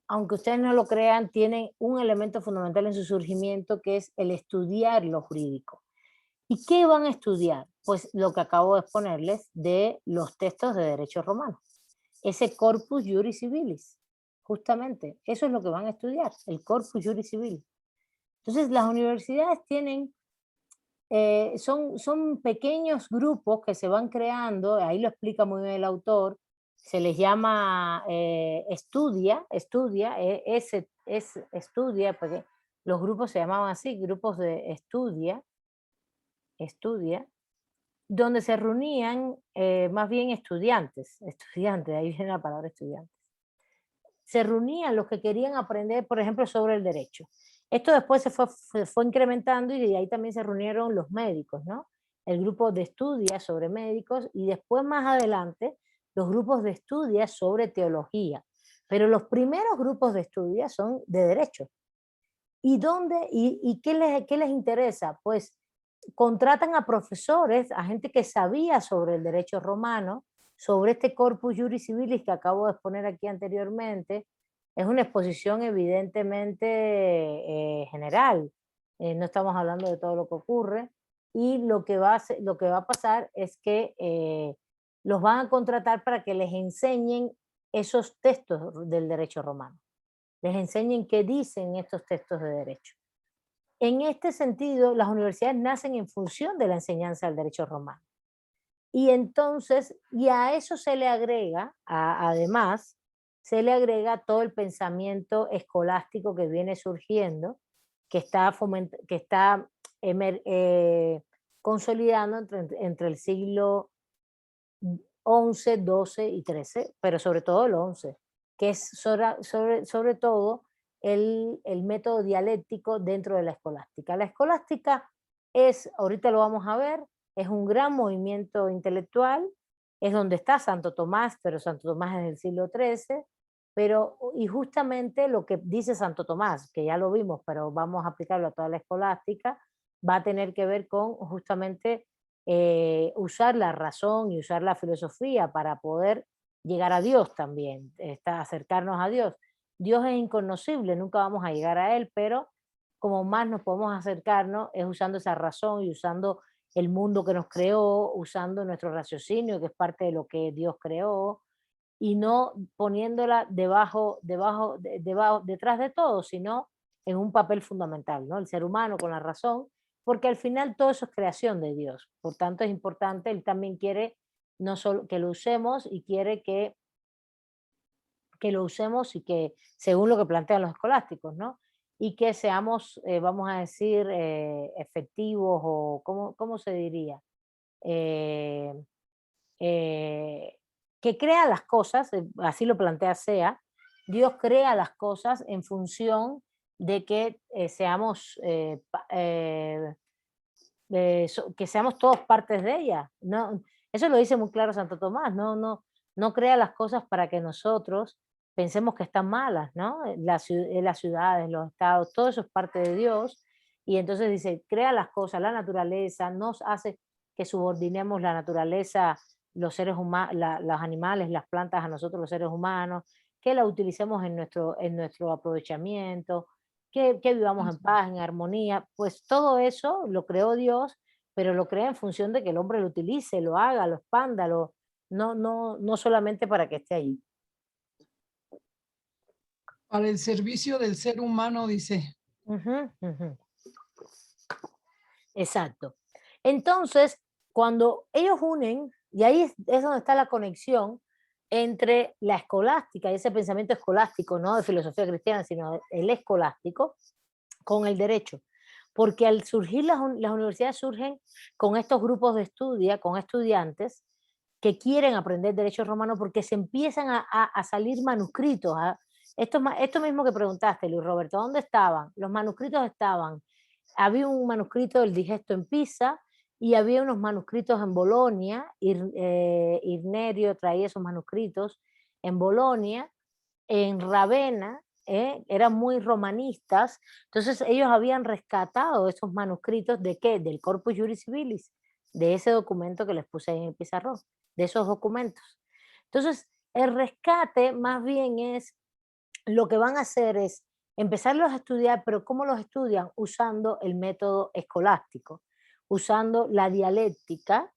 aunque ustedes no lo crean, tienen un elemento fundamental en su surgimiento, que es el estudiar lo jurídico. ¿Y qué van a estudiar? Pues lo que acabo de exponerles de los textos de derecho romano. Ese Corpus Juris Civilis, justamente, eso es lo que van a estudiar, el Corpus Juris Civilis. Entonces, las universidades tienen son pequeños grupos que se van creando, ahí lo explica muy bien el autor, se les llama estudia, estudia, porque los grupos se llamaban así, grupos de estudia, donde se reunían más bien estudiantes, de ahí viene la palabra estudiantes. Se reunían los que querían aprender, por ejemplo, sobre el derecho. Esto después se fue incrementando y de ahí también se reunieron los médicos, ¿no? El grupo de estudios sobre médicos y después más adelante los grupos de estudios sobre teología. Pero los primeros grupos de estudios son de derecho. ¿Y qué les interesa? Pues contratan a profesores, a gente que sabía sobre el derecho romano, sobre este corpus juris civilis que acabo de exponer aquí anteriormente. Es una exposición evidentemente general, no estamos hablando de todo lo que ocurre, y lo que va a pasar es que los van a contratar para que les enseñen esos textos del derecho romano, les enseñen qué dicen estos textos de derecho. En este sentido, las universidades nacen en función de la enseñanza del derecho romano. Y entonces, y a eso se le agrega, además, se le agrega todo el pensamiento escolástico que viene surgiendo, que está consolidando entre el siglo XI, XII y XIII, pero sobre todo el XI, que es sobre todo el método dialéctico dentro de la escolástica. La escolástica es, ahorita lo vamos a ver, es un gran movimiento intelectual, es donde está Santo Tomás, pero Santo Tomás es del siglo XIII, y justamente lo que dice Santo Tomás, que ya lo vimos, pero vamos a aplicarlo a toda la escolástica, va a tener que ver con justamente usar la razón y usar la filosofía para poder llegar a Dios también, acercarnos a Dios. Dios es inconocible, nunca vamos a llegar a Él, pero como más nos podemos acercarnos es usando esa razón y usando el mundo que nos creó, usando nuestro raciocinio, que es parte de lo que Dios creó, y no poniéndola detrás de todo, sino en un papel fundamental, ¿no? El ser humano con la razón, porque al final todo eso es creación de Dios. Por tanto, es importante, Él también quiere no solo que lo usemos y quiere que lo usemos y que, según lo que plantean los escolásticos, ¿no? Y que seamos, vamos a decir, efectivos o, ¿cómo se diría? Eh, que crea las cosas, así lo plantea Sea, Dios crea las cosas en función de que seamos que seamos todos partes de ella. No, eso lo dice muy claro Santo Tomás, no crea las cosas para que nosotros pensemos que están malas, ¿no? Las ciudades, los estados, todo eso es parte de Dios. Y entonces dice, crea las cosas, la naturaleza, nos hace que subordinemos la naturaleza, los seres humanos, los animales, las plantas a nosotros los seres humanos, que la utilicemos en nuestro aprovechamiento, que vivamos en paz, en armonía, pues todo eso lo creó Dios, pero lo crea en función de que el hombre lo utilice, lo haga, lo expanda, no solamente para que esté allí. Para el servicio del ser humano, dice. Ujú, ujú. Exacto. Entonces, cuando ellos unen, y ahí es donde está la conexión entre la escolástica y ese pensamiento escolástico, no de filosofía cristiana, sino el escolástico, con el derecho. Porque al surgir las universidades surgen con estos grupos de estudio, con estudiantes que quieren aprender derecho romano porque se empiezan a salir manuscritos. Esto mismo que preguntaste, Luis Roberto, ¿dónde estaban? Los manuscritos estaban. Había un manuscrito del Digesto en Pisa y había unos manuscritos en Bolonia. Irnerio traía esos manuscritos en Bolonia, en Ravenna, eran muy romanistas, entonces ellos habían rescatado esos manuscritos ¿de qué? Del Corpus Juris Civilis, de ese documento que les puse en el pizarrón, de esos documentos. Entonces, el rescate más bien es, lo que van a hacer es empezarlos a estudiar, pero ¿cómo los estudian? Usando el método escolástico, usando la dialéctica,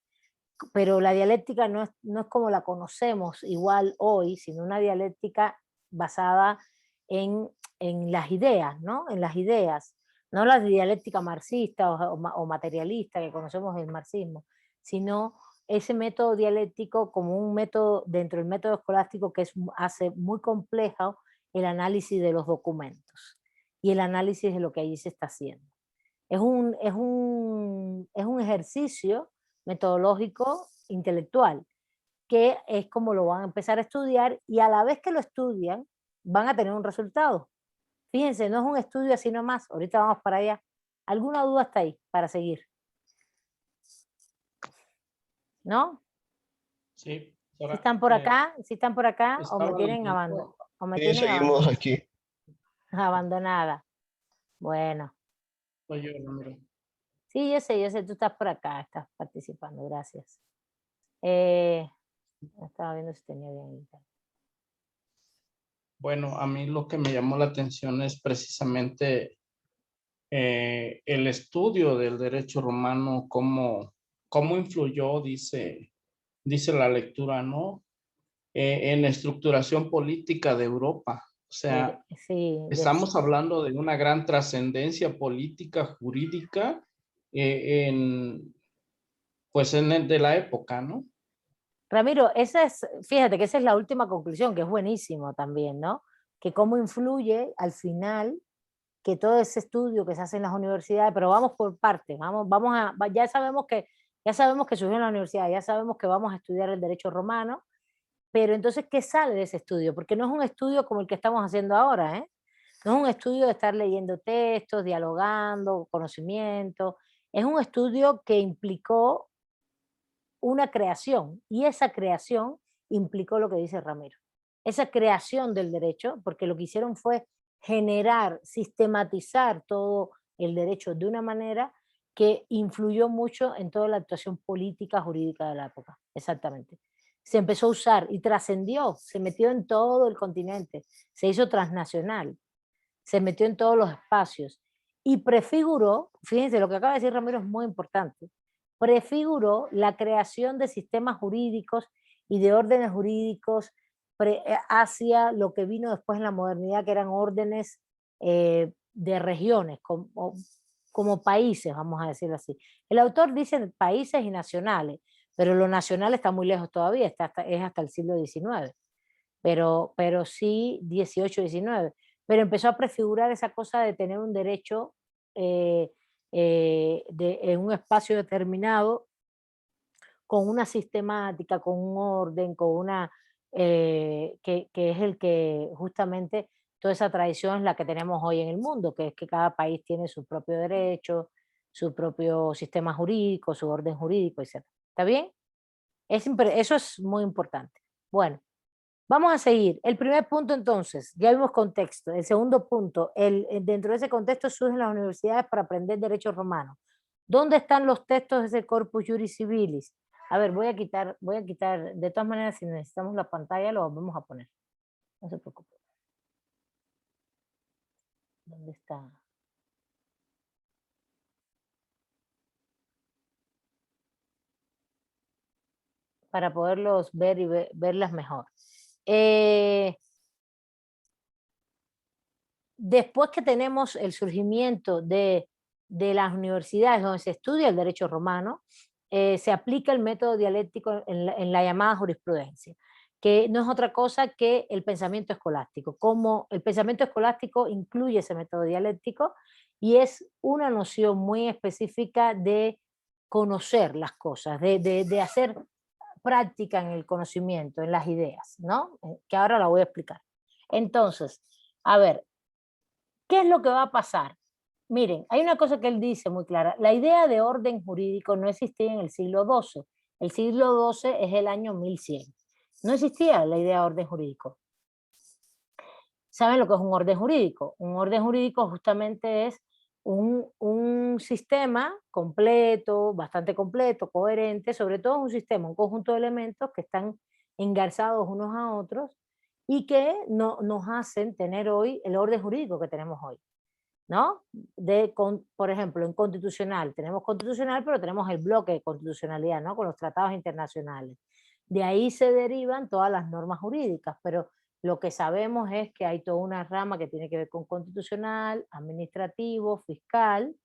pero la dialéctica no es como la conocemos igual hoy, sino una dialéctica basada en las ideas, ¿no? En las ideas. no la dialéctica marxista o materialista que conocemos del marxismo, sino ese método dialéctico como un método dentro del método escolástico que hace muy complejo el análisis de los documentos y el análisis de lo que allí se está haciendo. Es un ejercicio metodológico intelectual que es como lo van a empezar a estudiar y a la vez que lo estudian van a tener un resultado. Fíjense, no es un estudio así nomás, ahorita vamos para allá. ¿Alguna duda hasta ahí para seguir? ¿No? Sí. Si están por acá, si están por acá o me Estaba tienen, leyendo. o me Sí, tienen seguimos aquí. abandonada. Bueno, Soy yo, Ramiro. sí, yo sé, tú estás por acá, estás participando, gracias. Estaba viendo si tenía bien internet. Bueno, a mí lo que me llamó la atención es precisamente el estudio del derecho romano, cómo influyó, dice la lectura, ¿no? En la estructuración política de Europa. O sea, Sí, estamos hablando de una gran trascendencia política, jurídica, pues de la época, ¿no? Ramiro, fíjate que esa es la última conclusión, que es buenísimo también, ¿no? Que cómo influye al final que todo ese estudio que se hace en las universidades, pero vamos por partes, ya sabemos que surgió en la universidad, ya sabemos que vamos a estudiar el derecho romano, pero entonces, ¿qué sale de ese estudio? Porque no es un estudio como el que estamos haciendo ahora, ¿eh? No es un estudio de estar leyendo textos, dialogando, conocimiento, es un estudio que implicó una creación, y esa creación implicó lo que dice Ramiro. Esa creación del derecho, porque lo que hicieron fue generar, sistematizar todo el derecho de una manera que influyó mucho en toda la actuación política, jurídica de la época. Exactamente. Se empezó a usar y trascendió, se metió en todo el continente, se hizo transnacional, se metió en todos los espacios y prefiguró, fíjense, lo que acaba de decir Ramiro es muy importante, prefiguró la creación de sistemas jurídicos y de órdenes jurídicos hacia lo que vino después en la modernidad, que eran órdenes de regiones, como países, vamos a decirlo así. El autor dice países y nacionales, pero lo nacional está muy lejos todavía, es hasta el siglo XIX, pero sí 18, 19. Pero empezó a prefigurar esa cosa de tener un derecho en un espacio determinado, con una sistemática, con un orden, que es el que justamente toda esa tradición es la que tenemos hoy en el mundo, que es que cada país tiene su propio derecho, su propio sistema jurídico, su orden jurídico, etc. ¿Está bien? Eso es muy importante. Bueno, vamos a seguir. El primer punto entonces, ya vimos contexto. El segundo punto, dentro de ese contexto surgen las universidades para aprender derecho romano. ¿Dónde están los textos de ese corpus juris civilis? A ver, voy a quitar, de todas maneras, si necesitamos la pantalla, lo vamos a poner. No se preocupe. ¿Dónde está? Para poderlos ver y verlas mejor. Después que tenemos el surgimiento de las universidades donde se estudia el derecho romano, se aplica el método dialéctico en la llamada jurisprudencia, que no es otra cosa que el pensamiento escolástico. Como el pensamiento escolástico incluye ese método dialéctico y es una noción muy específica de conocer las cosas, de hacer práctica en el conocimiento, en las ideas, ¿no? Que ahora la voy a explicar. Entonces, a ver, ¿qué es lo que va a pasar? Miren, hay una cosa que él dice muy clara. La idea de orden jurídico no existía en el siglo XII. El siglo XII es el año 1100. No existía la idea de orden jurídico. ¿Saben lo que es un orden jurídico? Un orden jurídico justamente es un sistema completo, bastante completo, coherente, sobre todo un sistema, un conjunto de elementos que están engarzados unos a otros y que nos hacen tener hoy el orden jurídico que tenemos hoy, ¿no? Por ejemplo, en constitucional, tenemos constitucional, pero tenemos el bloque de constitucionalidad, ¿no? Con los tratados internacionales. De ahí se derivan todas las normas jurídicas, pero Lo que sabemos es que hay toda una rama que tiene que ver con constitucional, administrativo, fiscal.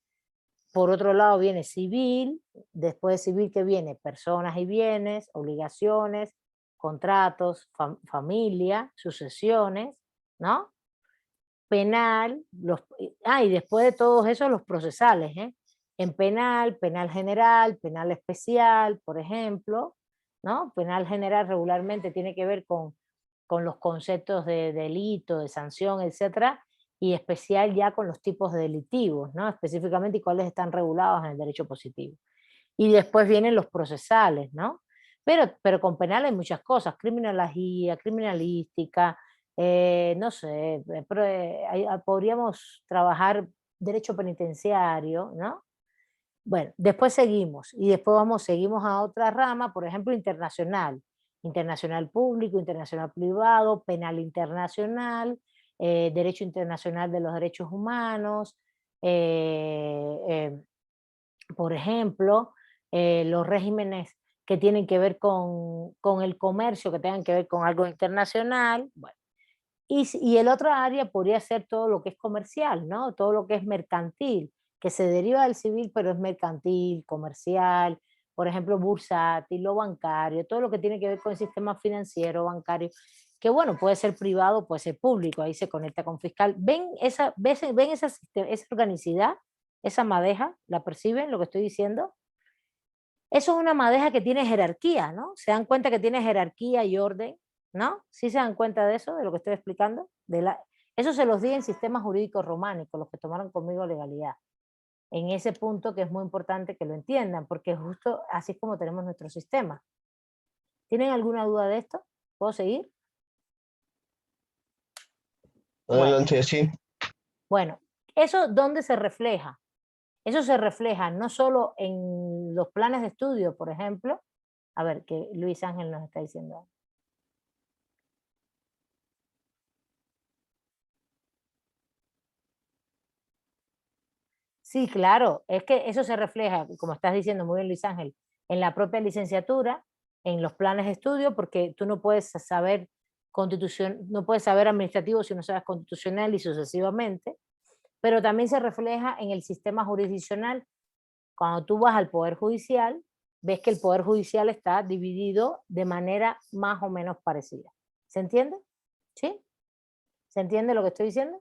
Por otro lado viene civil, después de civil que viene personas y bienes, obligaciones, contratos, familia, sucesiones, ¿no? Penal, y después de todos esos los procesales, ¿eh? En penal, penal general, penal especial, por ejemplo, ¿no? Penal general regularmente tiene que ver con los conceptos de delito, de sanción, etcétera, y especial ya con los tipos delictivos, ¿no? Específicamente y cuáles están regulados en el derecho positivo. Y después vienen los procesales, ¿no? Pero con penal hay muchas cosas, criminología, criminalística, no sé, podríamos trabajar derecho penitenciario, ¿no? Bueno, después seguimos, y después seguimos a otra rama, por ejemplo, internacional. Internacional público, internacional privado, penal internacional, derecho internacional de los derechos humanos, por ejemplo, los regímenes que tienen que ver con el comercio, que tengan que ver con algo internacional. Bueno, y el otro área podría ser todo lo que es comercial, ¿no? Todo lo que es mercantil, que se deriva del civil, pero es mercantil, comercial, por ejemplo, bursátil, lo bancario, todo lo que tiene que ver con el sistema financiero, bancario, que bueno, puede ser privado, puede ser público, ahí se conecta con fiscal. ¿Ven esa organicidad, esa madeja? ¿La perciben lo que estoy diciendo? Eso es una madeja que tiene jerarquía, ¿no? ¿Se dan cuenta que tiene jerarquía y orden? ¿No? ¿Sí se dan cuenta de eso, de lo que estoy explicando? Eso se los di en sistemas jurídicos románicos, los que tomaron conmigo legalidad. En ese punto que es muy importante que lo entiendan, porque justo así es como tenemos nuestro sistema. ¿Tienen alguna duda de esto? ¿Puedo seguir? Adelante, sí. Bueno, ¿eso dónde se refleja? Eso se refleja no solo en los planes de estudio, por ejemplo. A ver, que Luis Ángel nos está diciendo. Sí, claro, es que eso se refleja, como estás diciendo muy bien Luis Ángel, en la propia licenciatura, en los planes de estudio, porque tú no puedes saber constitución, no puedes saber administrativo si no sabes constitucional y sucesivamente, pero también se refleja en el sistema jurisdiccional. Cuando tú vas al Poder Judicial, ves que el Poder Judicial está dividido de manera más o menos parecida. ¿Se entiende? ¿Sí? ¿Se entiende lo que estoy diciendo?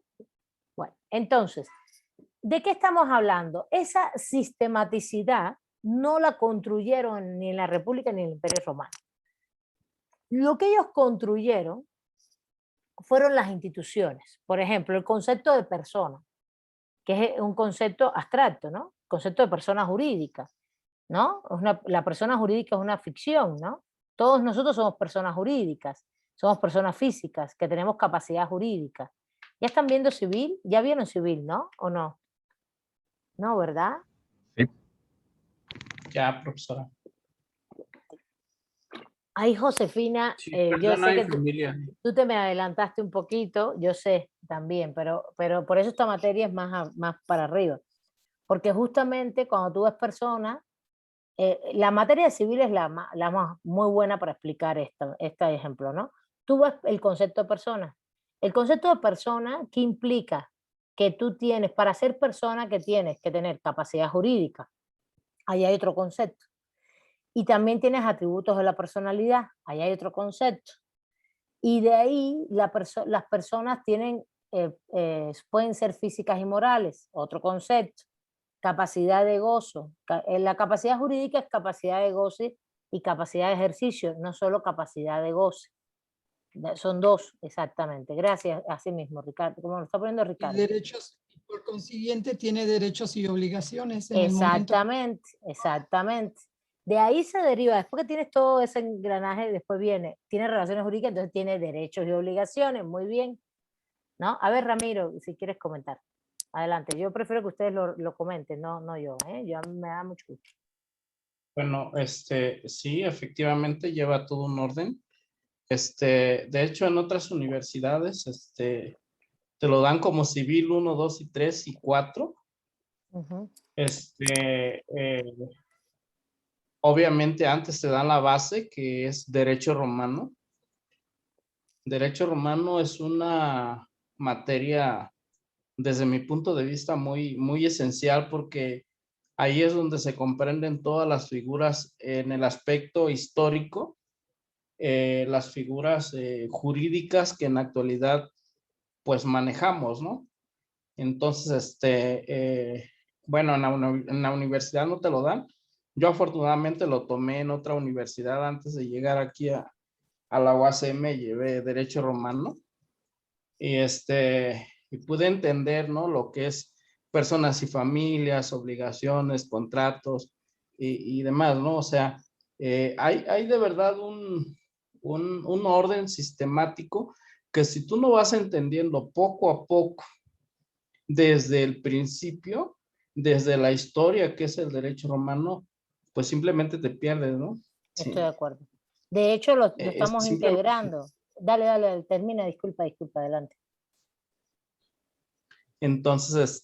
Bueno, entonces, ¿de qué estamos hablando? Esa sistematicidad no la construyeron ni en la República ni en el Imperio Romano. Lo que ellos construyeron fueron las instituciones. Por ejemplo, el concepto de persona, que es un concepto abstracto, ¿no? El concepto de persona jurídica, ¿no? La persona jurídica es una ficción, ¿no? Todos nosotros somos personas jurídicas, somos personas físicas que tenemos capacidad jurídica. ¿Ya están viendo civil? ¿Ya vieron civil, no? ¿O no? No, ¿verdad? Sí. Ya, profesora. Ay, Josefina, Sí, yo sé que familia. tú te me adelantaste un poquito, yo sé también, pero por eso esta materia es más para arriba. Porque justamente cuando tú ves personas, la materia civil es la más muy buena para explicar este ejemplo, ¿no? Tú ves el concepto de persona. El concepto de persona, ¿qué implica? Que tú tienes, para ser persona, que tienes que tener capacidad jurídica. Ahí hay otro concepto. Y también tienes atributos de la personalidad, ahí hay otro concepto. Y de ahí las personas pueden ser físicas y morales, otro concepto. Capacidad de gozo. La capacidad jurídica es capacidad de goce y capacidad de ejercicio, no solo capacidad de goce. Son dos, exactamente. Gracias, así mismo, Ricardo, como lo está poniendo Y Ricardo. derechos, y por consiguiente tiene derechos y obligaciones en el momento. Exactamente, exactamente. De ahí se deriva, después que tienes todo ese engranaje, después tiene relaciones jurídicas, entonces tiene derechos y obligaciones, muy bien, ¿no? A ver, Ramiro, si quieres comentar. Adelante, yo prefiero que ustedes lo comenten, no yo, ¿eh? Yo me da mucho gusto. Bueno, sí, efectivamente lleva todo un orden. De hecho, en otras universidades, te lo dan como civil 1, 2 y 3 y 4. Uh-huh. Obviamente antes te dan la base, que es derecho romano. derecho romano es una materia, desde mi punto de vista, muy esencial, porque ahí es donde se comprenden todas las figuras en el aspecto histórico, las figuras jurídicas que en la actualidad pues manejamos, ¿no? Entonces, bueno, en la universidad no te lo dan. Yo afortunadamente lo tomé en otra universidad antes de llegar aquí a la UACM, llevé Derecho Romano y, y pude entender, ¿no? Lo que es personas y familias, obligaciones, contratos y demás, ¿no? O sea, hay de verdad un orden sistemático que si tú no vas entendiendo poco a poco desde el principio, desde la historia que es el derecho romano, pues simplemente te pierdes, ¿no? Estoy de Sí. acuerdo. De hecho, lo Es estamos simplemente, integrando. Dale, dale, termina, disculpa, adelante. entonces,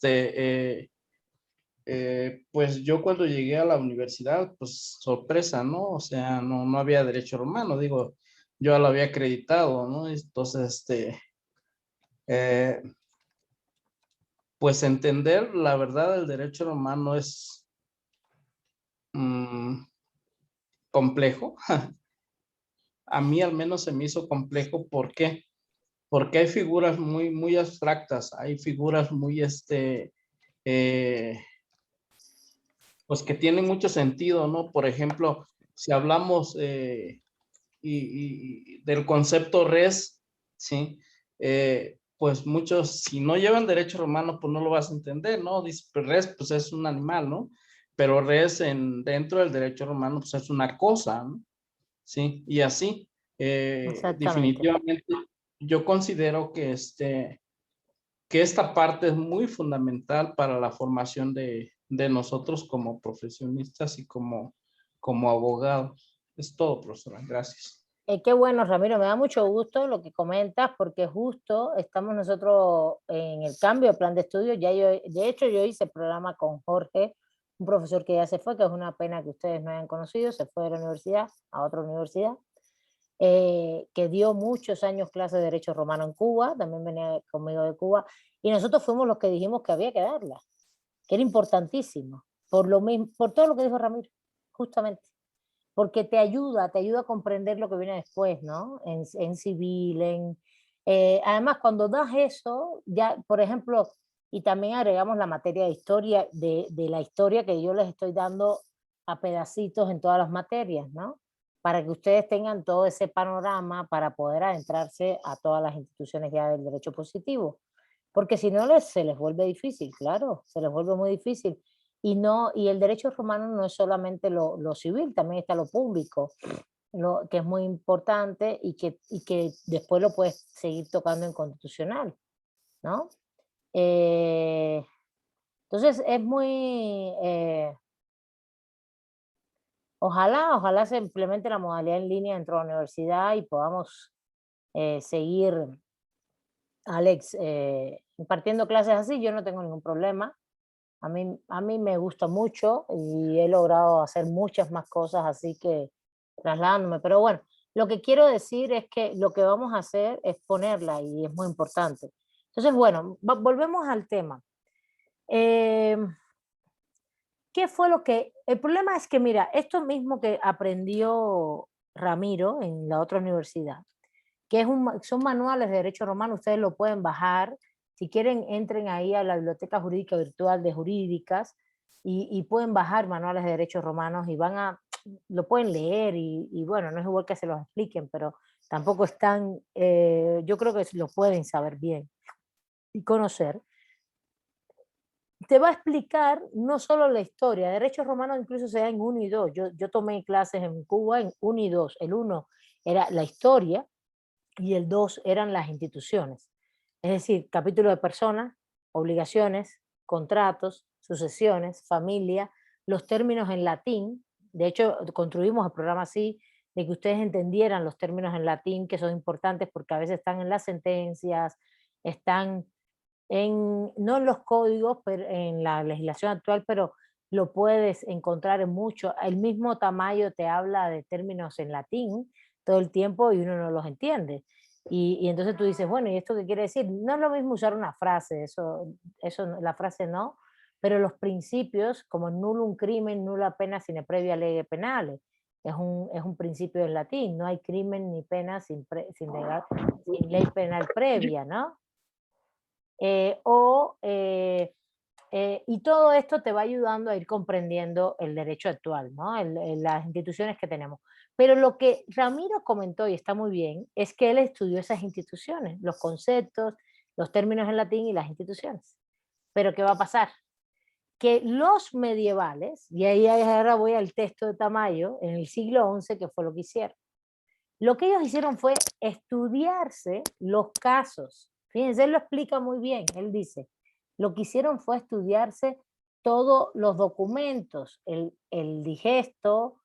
pues yo cuando llegué a la universidad, pues sorpresa, ¿no? O sea, no había derecho romano, digo, yo ya lo había acreditado, ¿no? Entonces, eh, pues entender la verdad del derecho romano es complejo. A mí al menos se me hizo complejo. ¿Por qué? Porque hay figuras muy abstractas, hay figuras muy, eh, pues que tienen mucho sentido, ¿no? Por ejemplo, si hablamos y del concepto res, ¿sí? Pues muchos, si no llevan derecho romano, pues no lo vas a entender, ¿no? Dice, pues res, pues es un animal, ¿no? Pero res dentro del derecho romano, pues es una cosa, ¿no? Sí, y así, Exactamente. definitivamente, yo considero que esta parte es muy fundamental para la formación de nosotros como profesionistas y como abogados. Es todo, profesora. Gracias. Qué bueno, Ramiro, me da mucho gusto lo que comentas, porque justo estamos nosotros en el cambio de plan de estudio. Ya yo, de hecho, yo hice programa con Jorge, un profesor que ya se fue, que es una pena que ustedes no hayan conocido, se fue de la universidad a otra universidad, que dio muchos años clase de Derecho Romano en Cuba, también venía conmigo de Cuba, y nosotros fuimos los que dijimos que había que darla, que era importantísimo, por lo mismo, por todo lo que dijo Ramiro, justamente, porque te ayuda a comprender lo que viene después, ¿no? En civil, además cuando das eso, ya, por ejemplo, y también agregamos la materia de historia, de la historia que yo les estoy dando a pedacitos en todas las materias, ¿no? Para que ustedes tengan todo ese panorama para poder adentrarse a todas las instituciones ya del derecho positivo. Porque si no, se les vuelve difícil, claro, se les vuelve muy difícil. Y, no, y el derecho romano no es solamente lo civil, también está lo público, que es muy importante y que después lo puedes seguir tocando en constitucional, ¿no? Entonces es muy... ojalá se implemente la modalidad en línea dentro de la universidad y podamos seguir, Alex, impartiendo clases así. Yo no tengo ningún problema. A mí me gusta mucho y he logrado hacer muchas más cosas, así que trasladándome. Pero bueno, lo que quiero decir es que lo que vamos a hacer es ponerla y es muy importante. Entonces, bueno, volvemos al tema. Eh, ¿Qué fue lo que...? El problema es que, mira, esto mismo que aprendió Ramiro en la otra universidad, que son manuales de derecho romano, ustedes lo pueden bajar. Si quieren, entren ahí a la Biblioteca Jurídica Virtual de Jurídicas y pueden bajar manuales de derechos romanos y lo pueden leer y bueno, no es igual que se los expliquen, pero tampoco están, yo creo que lo pueden saber bien y conocer. Te va a explicar no solo la historia, derechos romanos incluso se da en 1 y 2. Yo tomé clases en Cuba en 1 y 2. El 1 era la historia, y el 2 eran las instituciones. Es decir, capítulo de personas, obligaciones, contratos, sucesiones, familia, los términos en latín. De hecho, construimos el programa así, de que ustedes entendieran los términos en latín, que son importantes porque a veces están en las sentencias, están no en los códigos, pero en la legislación actual, pero lo puedes encontrar en mucho. El mismo Tamayo te habla de términos en latín todo el tiempo y uno no los entiende. Y entonces tú dices, bueno, ¿y esto qué quiere decir? No es lo mismo usar una frase, la frase no, pero los principios, como nullum crimen, nulla pena sine previa lege penale, es un principio en latín, no hay crimen ni pena sin ley penal previa, ¿no? Y todo esto te va ayudando a ir comprendiendo el derecho actual, ¿no? Las instituciones que tenemos. Pero lo que Ramiro comentó, y está muy bien, es que él estudió esas instituciones, los conceptos, los términos en latín y las instituciones. Pero ¿qué va a pasar? Que los medievales, y ahí ahora voy al texto de Tamayo, en el siglo XI, que fue lo que hicieron. Lo que ellos hicieron fue estudiarse los casos. Fíjense, él lo explica muy bien. Él dice, lo que hicieron fue estudiarse todos los documentos, el digesto,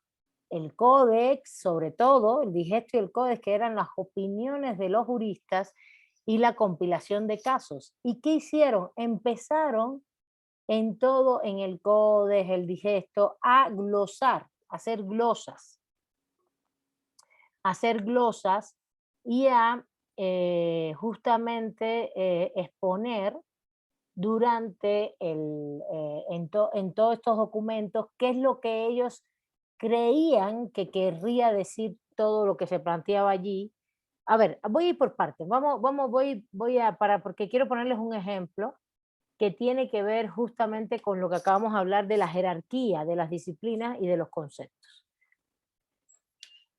el códex, sobre todo, el digesto y el códex, que eran las opiniones de los juristas y la compilación de casos. ¿Y qué hicieron? Empezaron en todo, en el códex, el digesto, a glosar, a hacer glosas y a justamente exponer durante en todos estos documentos qué es lo que ellos creían que querría decir todo lo que se planteaba allí. A ver, voy a ir por partes. Porque quiero ponerles un ejemplo que tiene que ver justamente con lo que acabamos de hablar de la jerarquía de las disciplinas y de los conceptos.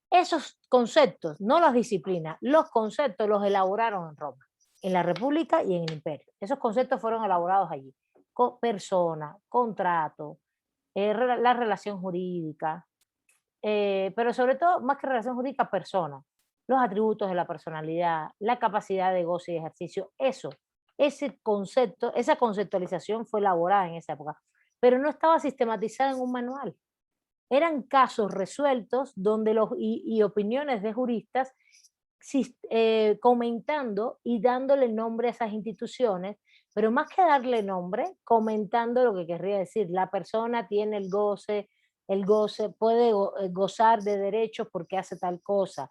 Esos conceptos, no las disciplinas, los conceptos los elaboraron en Roma, en la República y en el Imperio. Esos conceptos fueron elaborados allí. Persona, contrato, la relación jurídica, pero sobre todo, más que relación jurídica, persona, los atributos de la personalidad, la capacidad de goce y ejercicio, ese concepto, esa conceptualización fue elaborada en esa época, pero no estaba sistematizada en un manual. Eran casos resueltos donde y opiniones de juristas comentando y dándole nombre a esas instituciones, pero más que darle nombre, comentando lo que querría decir. La persona tiene el goce puede gozar de derechos porque hace tal cosa,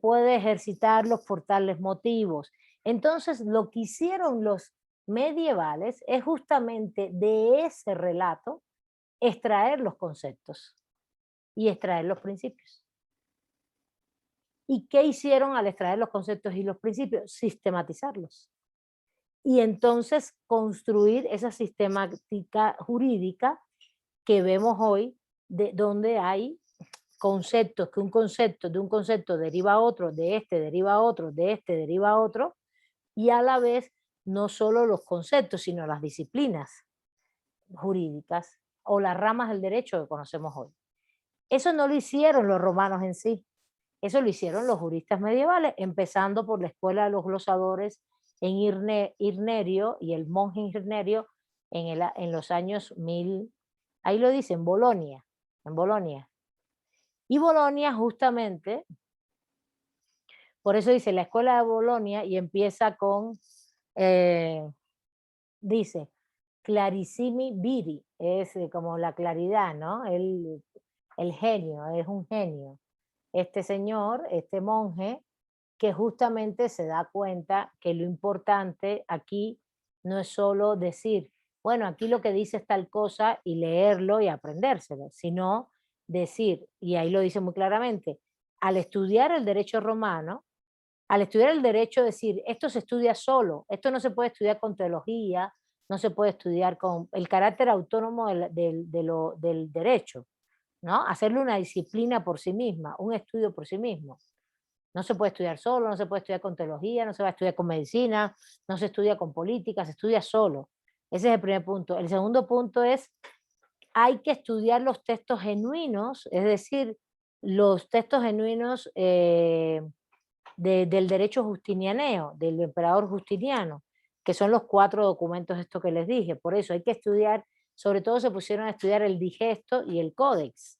puede ejercitarlos por tales motivos. Entonces, lo que hicieron los medievales es justamente de ese relato extraer los conceptos y extraer los principios. ¿Y qué hicieron al extraer los conceptos y los principios? Sistematizarlos. Y entonces construir esa sistemática jurídica que vemos hoy, donde hay conceptos, que un concepto deriva a otro, de este deriva a otro, de este deriva a otro, y a la vez no solo los conceptos, sino las disciplinas jurídicas o las ramas del derecho que conocemos hoy. Eso no lo hicieron los romanos en sí, eso lo hicieron los juristas medievales, empezando por la escuela de los glosadores en Irnerio y el monje Irnerio en los años 1000, ahí lo dice, en Bolonia. Y Bolonia justamente, por eso dice la escuela de Bolonia y empieza con, dice, clarissimi viri, es como la claridad, ¿no? El genio, es un genio. Este señor, este monje, que justamente se da cuenta que lo importante aquí no es solo decir, bueno, aquí lo que dice es tal cosa y leerlo y aprendérselo, sino decir, y ahí lo dice muy claramente, al estudiar el derecho romano, al estudiar el derecho, decir, esto se estudia solo, esto no se puede estudiar con teología, no se puede estudiar con el carácter autónomo del derecho, ¿no? Hacerle una disciplina por sí misma, un estudio por sí mismo. No se puede estudiar solo, no se puede estudiar con teología, no se va a estudiar con medicina, no se estudia con política, se estudia solo. Ese es el primer punto. El segundo punto es, hay que estudiar los textos genuinos, es decir, los textos genuinos del derecho justinianeo, del emperador Justiniano, que son los 4 documentos estos que les dije. Por eso hay que estudiar, sobre todo se pusieron a estudiar el digesto y el códex.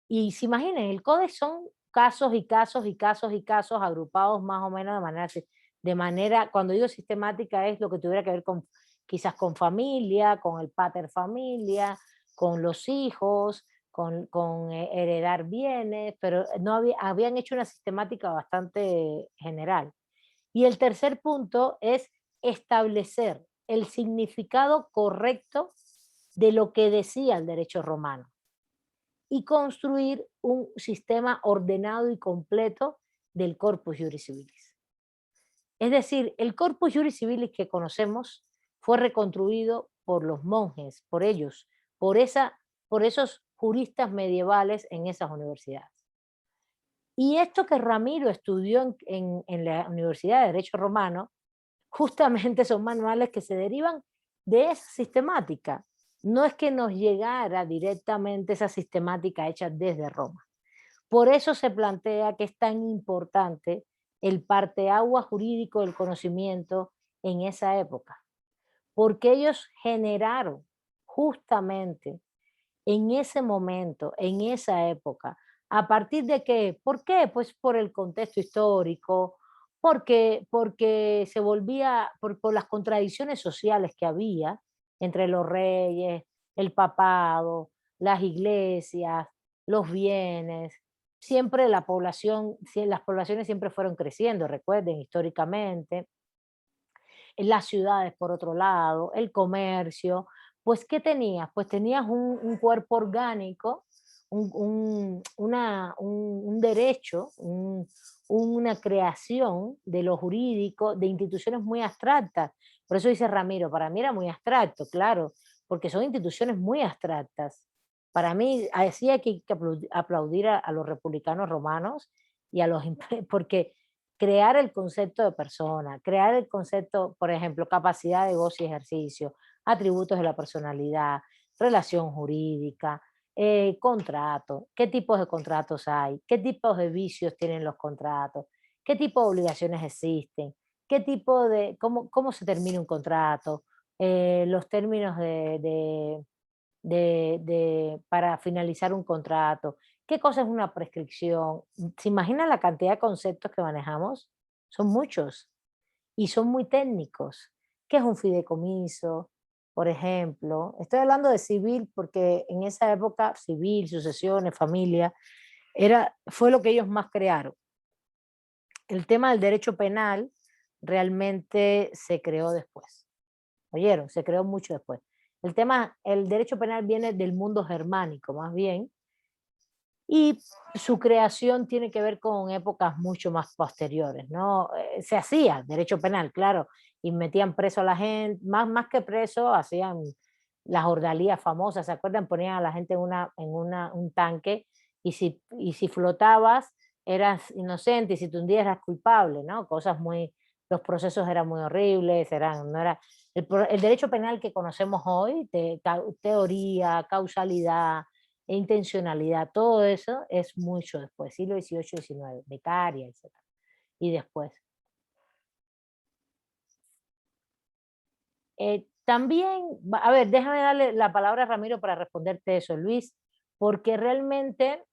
Y se imaginen, el códex son casos y casos y casos y casos agrupados más o menos de manera, cuando digo sistemática es lo que tuviera que ver con quizás con familia, con el pater familia, con los hijos, con heredar bienes, pero no habían hecho una sistemática bastante general. Y el tercer punto es establecer el significado correcto de lo que decía el derecho romano y construir un sistema ordenado y completo del corpus juris civilis. Es decir, el corpus juris civilis que conocemos fue reconstruido por los monjes, por ellos, por esos juristas medievales en esas universidades. Y esto que Ramiro estudió en la Universidad de Derecho Romano, justamente son manuales que se derivan de esa sistemática. No es que nos llegara directamente esa sistemática hecha desde Roma. Por eso se plantea que es tan importante el parteaguas jurídico del conocimiento en esa época, porque ellos generaron justamente en ese momento, en esa época, ¿a partir de qué? ¿Por qué? Pues por el contexto histórico, porque se volvía, por las contradicciones sociales que había entre los reyes, el papado, las iglesias, los bienes. Siempre las poblaciones siempre fueron creciendo, recuerden, históricamente. En las ciudades, por otro lado, el comercio. Pues, ¿qué tenías? Pues tenías un cuerpo orgánico, un derecho, una creación de lo jurídico, de instituciones muy abstractas. Por eso dice Ramiro, para mí era muy abstracto, claro, porque son instituciones muy abstractas. Para mí, así hay que aplaudir a los republicanos romanos y a los porque crear el concepto de persona, crear el concepto, por ejemplo, capacidad de goce y ejercicio, atributos de la personalidad, relación jurídica, contrato, qué tipos de contratos hay, qué tipos de vicios tienen los contratos, qué tipo de obligaciones existen, qué tipo de, cómo se termina un contrato, los términos para finalizar un contrato, qué cosa es una prescripción. ¿Se imagina la cantidad de conceptos que manejamos? Son muchos y son muy técnicos. ¿Qué es un fideicomiso? Por ejemplo, estoy hablando de civil porque en esa época civil, sucesiones, familia, fue lo que ellos más crearon. El tema del derecho penal realmente se creó después. ¿Oyeron? Se creó mucho después. El derecho penal viene del mundo germánico, más bien, y su creación tiene que ver con épocas mucho más posteriores, ¿no? Se hacía derecho penal, claro, y metían preso a la gente, más que preso, hacían las ordalías famosas, ¿se acuerdan? Ponían a la gente un tanque y si flotabas eras inocente y si te hundías eras culpable, ¿no? Los procesos eran muy horribles, no era, el derecho penal que conocemos hoy, teoría, causalidad, e intencionalidad, todo eso es mucho después, siglo XVIII, XIX, becaria, etc. Y después. También, a ver, déjame darle la palabra a Ramiro para responderte eso, Luis, porque realmente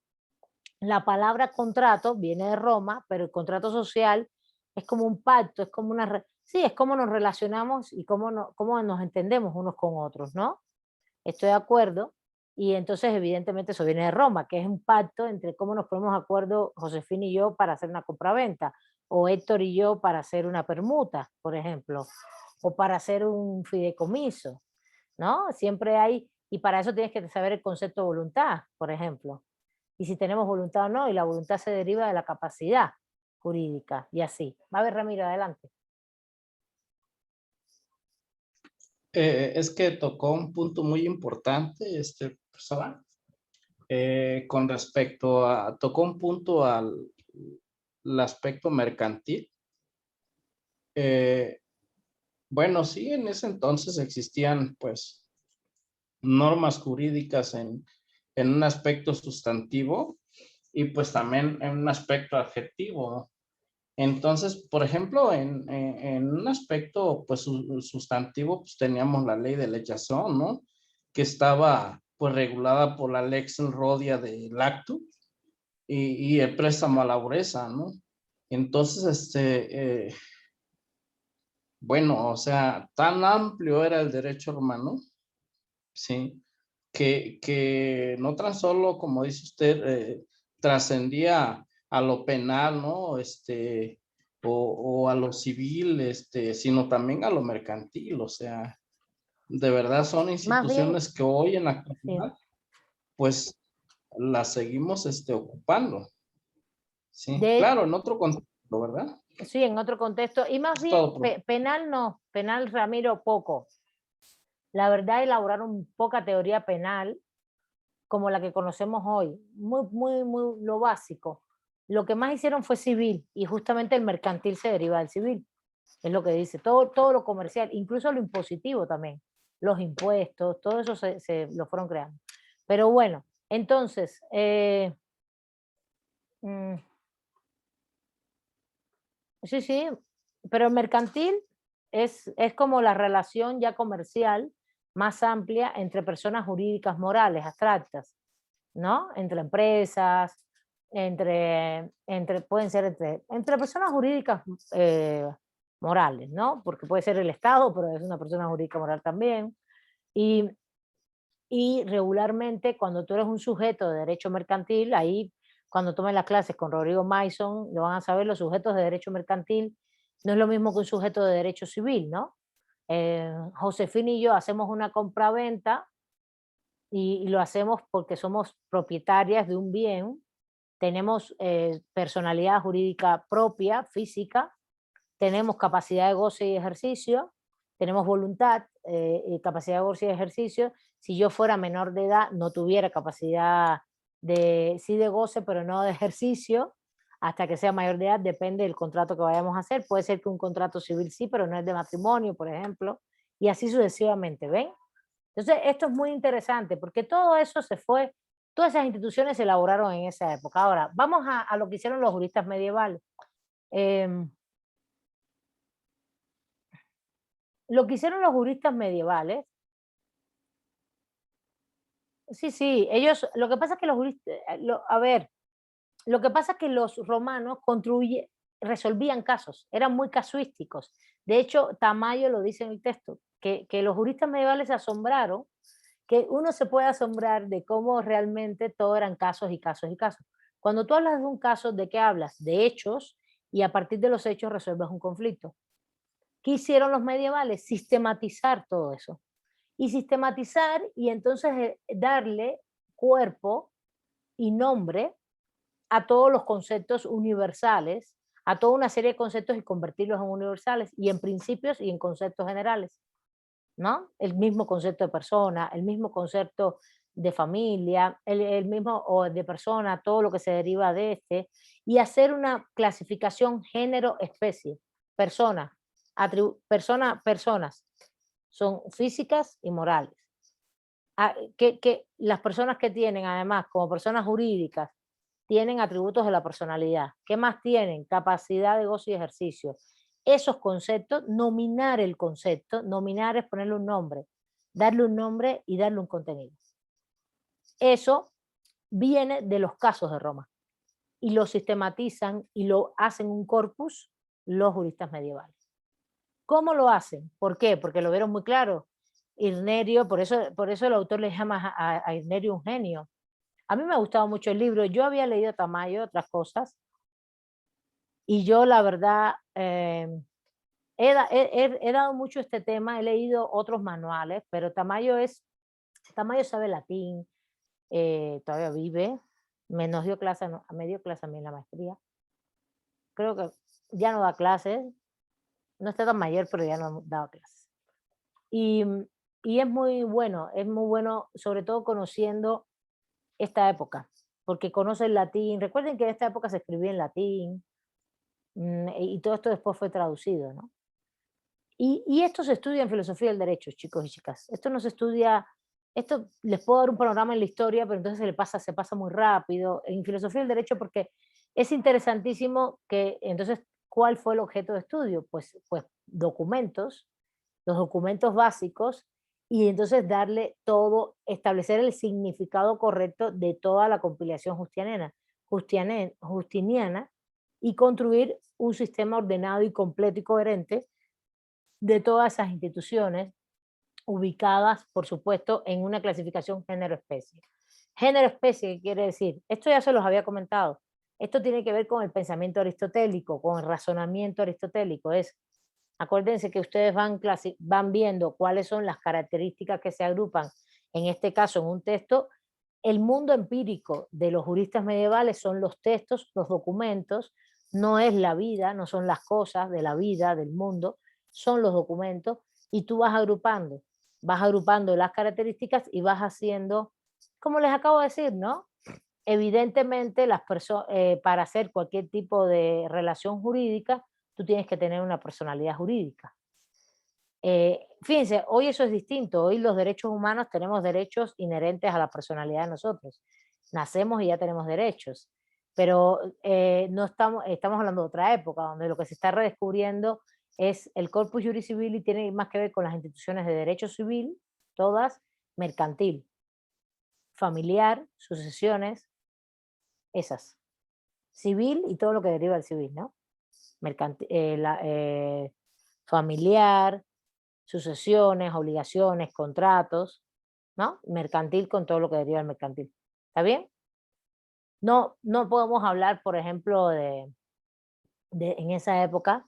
la palabra contrato viene de Roma, pero el contrato social es como un pacto, es como sí, es como nos relacionamos y cómo nos entendemos unos con otros, ¿no? Estoy de acuerdo. Y entonces, evidentemente, eso viene de Roma, que es un pacto entre cómo nos ponemos de acuerdo Josefina y yo para hacer una compraventa, o Héctor y yo para hacer una permuta, por ejemplo, o para hacer un fideicomiso, ¿no? Siempre hay, y para eso tienes que saber el concepto de voluntad, por ejemplo, y si tenemos voluntad o no, y la voluntad se deriva de la capacidad jurídica, y así. Va a ver, Ramiro, adelante. Es que tocó un punto muy importante, persona, con respecto tocó un punto al aspecto mercantil. Bueno, sí, en ese entonces existían, pues, normas jurídicas en un aspecto sustantivo y pues también en un aspecto adjetivo. Entonces, por ejemplo, en un aspecto pues sustantivo, pues teníamos la ley de lechazón, ¿no? Que estaba pues regulada por la Lex Rodia del Actu y el préstamo a la pobreza, ¿no? Entonces, bueno, o sea, tan amplio era el derecho romano, ¿sí? Que no tan solo, como dice usted, trascendía a lo penal, ¿no? o a lo civil, sino también a lo mercantil. O sea, de verdad son Más bien, instituciones que hoy en la sí. actualidad, pues las seguimos ocupando. Sí, De, claro, en otro contexto, ¿verdad? sí, en otro contexto. Y más Es bien, todo. penal no, penal, Ramiro, poco. La verdad, elaboraron poca teoría penal como la que conocemos hoy. Muy lo básico. Lo que más hicieron fue civil, y justamente el mercantil se deriva del civil. Es lo que dice. Todo lo comercial, incluso lo impositivo también. Los impuestos, todo eso se lo fueron creando. Pero bueno, entonces, sí, pero el mercantil es como la relación ya comercial más amplia entre personas jurídicas morales, abstractas, ¿no? Entre empresas, pueden ser entre personas jurídicas morales, ¿no? Porque puede ser el Estado, pero es una persona jurídica moral también. Y, y regularmente cuando tú eres un sujeto de derecho mercantil, ahí cuando tomen las clases con Rodrigo Mason, lo van a saber, los sujetos de derecho mercantil no es lo mismo que un sujeto de derecho civil, ¿no? Josefina y yo hacemos una compraventa y lo hacemos porque somos propietarias de un bien, tenemos personalidad jurídica propia, física, tenemos capacidad de goce y ejercicio, tenemos voluntad y capacidad de goce y ejercicio. Si yo fuera menor de edad, no tuviera capacidad sí de goce, pero no de ejercicio, hasta que sea mayor de edad, depende del contrato que vayamos a hacer. Puede ser que un contrato civil sí, pero no es de matrimonio, por ejemplo, y así sucesivamente, ¿ven? Entonces, esto es muy interesante, porque todo eso se fue, todas esas instituciones se elaboraron en esa época. Ahora, vamos a lo que hicieron los juristas medievales. Lo que hicieron los juristas medievales, sí, ellos, lo que pasa es que los juristas, a ver, lo que pasa es que los romanos resolvían casos, eran muy casuísticos. De hecho, Tamayo lo dice en el texto, que los juristas medievales se asombraron, que uno se puede asombrar de cómo realmente todo eran casos y casos y casos. Cuando tú hablas de un caso, ¿de qué hablas? De hechos, y a partir de los hechos resuelves un conflicto. ¿Qué hicieron los medievales? Sistematizar todo eso. Y sistematizar y entonces darle cuerpo y nombre a todos los conceptos universales, a toda una serie de conceptos y convertirlos en universales y en principios y en conceptos generales, ¿no? El mismo concepto de persona, el mismo concepto de familia, el mismo o de persona, todo lo que se deriva de este, y hacer una clasificación género-especie, personas, son físicas y morales. Que las personas que tienen, además, como personas jurídicas, tienen atributos de la personalidad. ¿Qué más tienen? Capacidad de gozo y ejercicio. Esos conceptos, nominar el concepto, nominar es ponerle un nombre, darle un nombre y darle un contenido. Eso viene de los casos de Roma y lo sistematizan y lo hacen un corpus los juristas medievales. ¿Cómo lo hacen? ¿Por qué? Porque lo vieron muy claro. Irnerio, por eso el autor le llama a Irnerio un genio. A mí me ha gustado mucho el libro. Yo había leído Tamayo, otras cosas, y yo la verdad he dado mucho este tema, he leído otros manuales, pero Tamayo sabe latín, todavía vive, menos dio clase, me dio clase a mí en la maestría. Creo que ya no da clases, no está tan mayor, pero ya no daba clases. Y es muy bueno sobre todo conociendo esta época, porque conoce el latín. Recuerden que en esta época se escribía en latín, y todo esto después fue traducido, ¿no? Y esto se estudia en filosofía del derecho, chicos y chicas. Esto no se estudia, esto les puedo dar un panorama en la historia, pero entonces se pasa muy rápido. En filosofía del derecho, porque es interesantísimo que, entonces, ¿cuál fue el objeto de estudio? Pues documentos, los documentos básicos, y entonces darle todo, establecer el significado correcto de toda la compilación justiniana y construir un sistema ordenado y completo y coherente de todas esas instituciones ubicadas, por supuesto, en una clasificación género-especie. Género-especie, ¿qué quiere decir? Esto ya se los había comentado. Esto tiene que ver con el pensamiento aristotélico, con el razonamiento aristotélico. Acuérdense que ustedes van viendo cuáles son las características que se agrupan, en este caso en un texto. El mundo empírico de los juristas medievales son los textos, los documentos, no es la vida, no son las cosas de la vida, del mundo, son los documentos, y tú vas agrupando las características y vas haciendo, como les acabo de decir, ¿no? Evidentemente, para hacer cualquier tipo de relación jurídica, tú tienes que tener una personalidad jurídica. Fíjense, hoy eso es distinto. Hoy los derechos humanos tenemos derechos inherentes a la personalidad de nosotros. Nacemos y ya tenemos derechos. Pero no estamos hablando de otra época, donde lo que se está redescubriendo es el corpus juris civili, tiene más que ver con las instituciones de derecho civil, todas, mercantil, familiar, sucesiones, esas. Civil y todo lo que deriva del civil, ¿no? Familiar, sucesiones, obligaciones, contratos, ¿no? Mercantil con todo lo que deriva del mercantil. ¿Está bien? No podemos hablar, por ejemplo, en esa época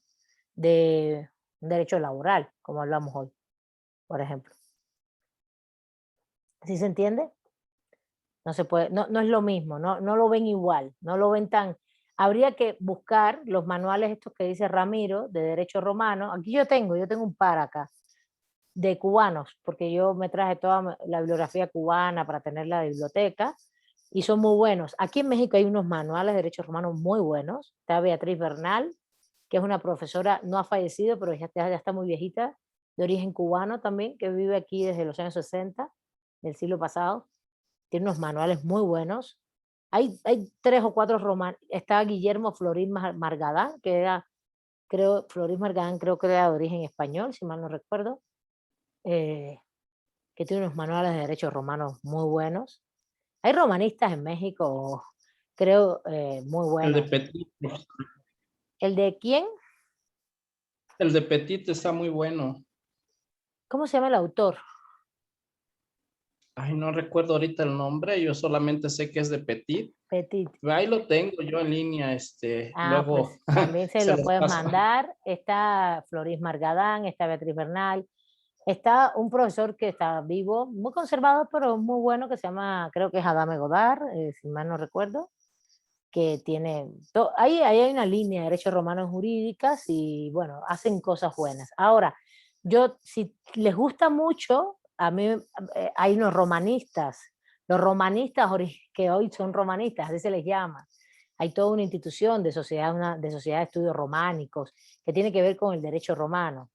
de un derecho laboral, como hablamos hoy, por ejemplo. ¿Sí se entiende? No se puede, no es lo mismo, no lo ven igual, no lo ven tan... Habría que buscar los manuales estos que dice Ramiro, de derecho romano. Aquí yo tengo un par acá, de cubanos, porque yo me traje toda la bibliografía cubana para tener la biblioteca, y son muy buenos. Aquí en México hay unos manuales de derechos romanos muy buenos. Está Beatriz Bernal, que es una profesora, no ha fallecido, pero ya está muy viejita, de origen cubano también, que vive aquí desde los años 60 del siglo pasado. Tiene unos manuales muy buenos. Hay 3 o 4 romanos. Está Guillermo Florín Margadán, que era, Florín Margadán creo que era de origen español, si mal no recuerdo, que tiene unos manuales de derechos romanos muy buenos. Hay romanistas en México, creo, muy El de buenos. Petit. ¿El de quién? El de Petit está muy bueno. ¿Cómo se llama el autor? Ay, no recuerdo ahorita el nombre, yo solamente sé que es de Petit. Petit. Ahí lo tengo yo en línea, luego Pues también se se lo los puedes paso. mandar. Está Floris Margadán, está Beatriz Bernal, está un profesor que está vivo, muy conservador, pero muy bueno, que se llama, creo que es Adame Godard, si mal no recuerdo, que tiene, ahí hay una línea de derechos romanos jurídicas y bueno, hacen cosas buenas. Ahora, si les gusta mucho, a mí hay unos romanistas, los romanistas que hoy son romanistas, así se les llama. Hay toda una institución de sociedad de estudios románicos que tiene que ver con el derecho romano,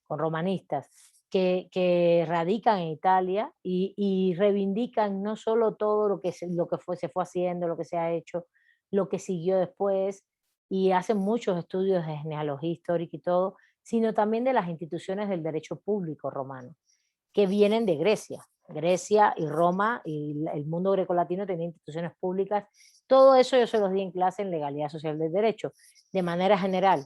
con romanistas, que radican en Italia y reivindican no solo todo lo que se fue haciendo, lo que se ha hecho, lo que siguió después, y hacen muchos estudios de genealogía histórica y todo, sino también de las instituciones del derecho público romano, que vienen de Grecia. Grecia y Roma y el mundo grecolatino tenía instituciones públicas. Todo eso yo se los di en clase en Legalidad Social del Derecho, de manera general,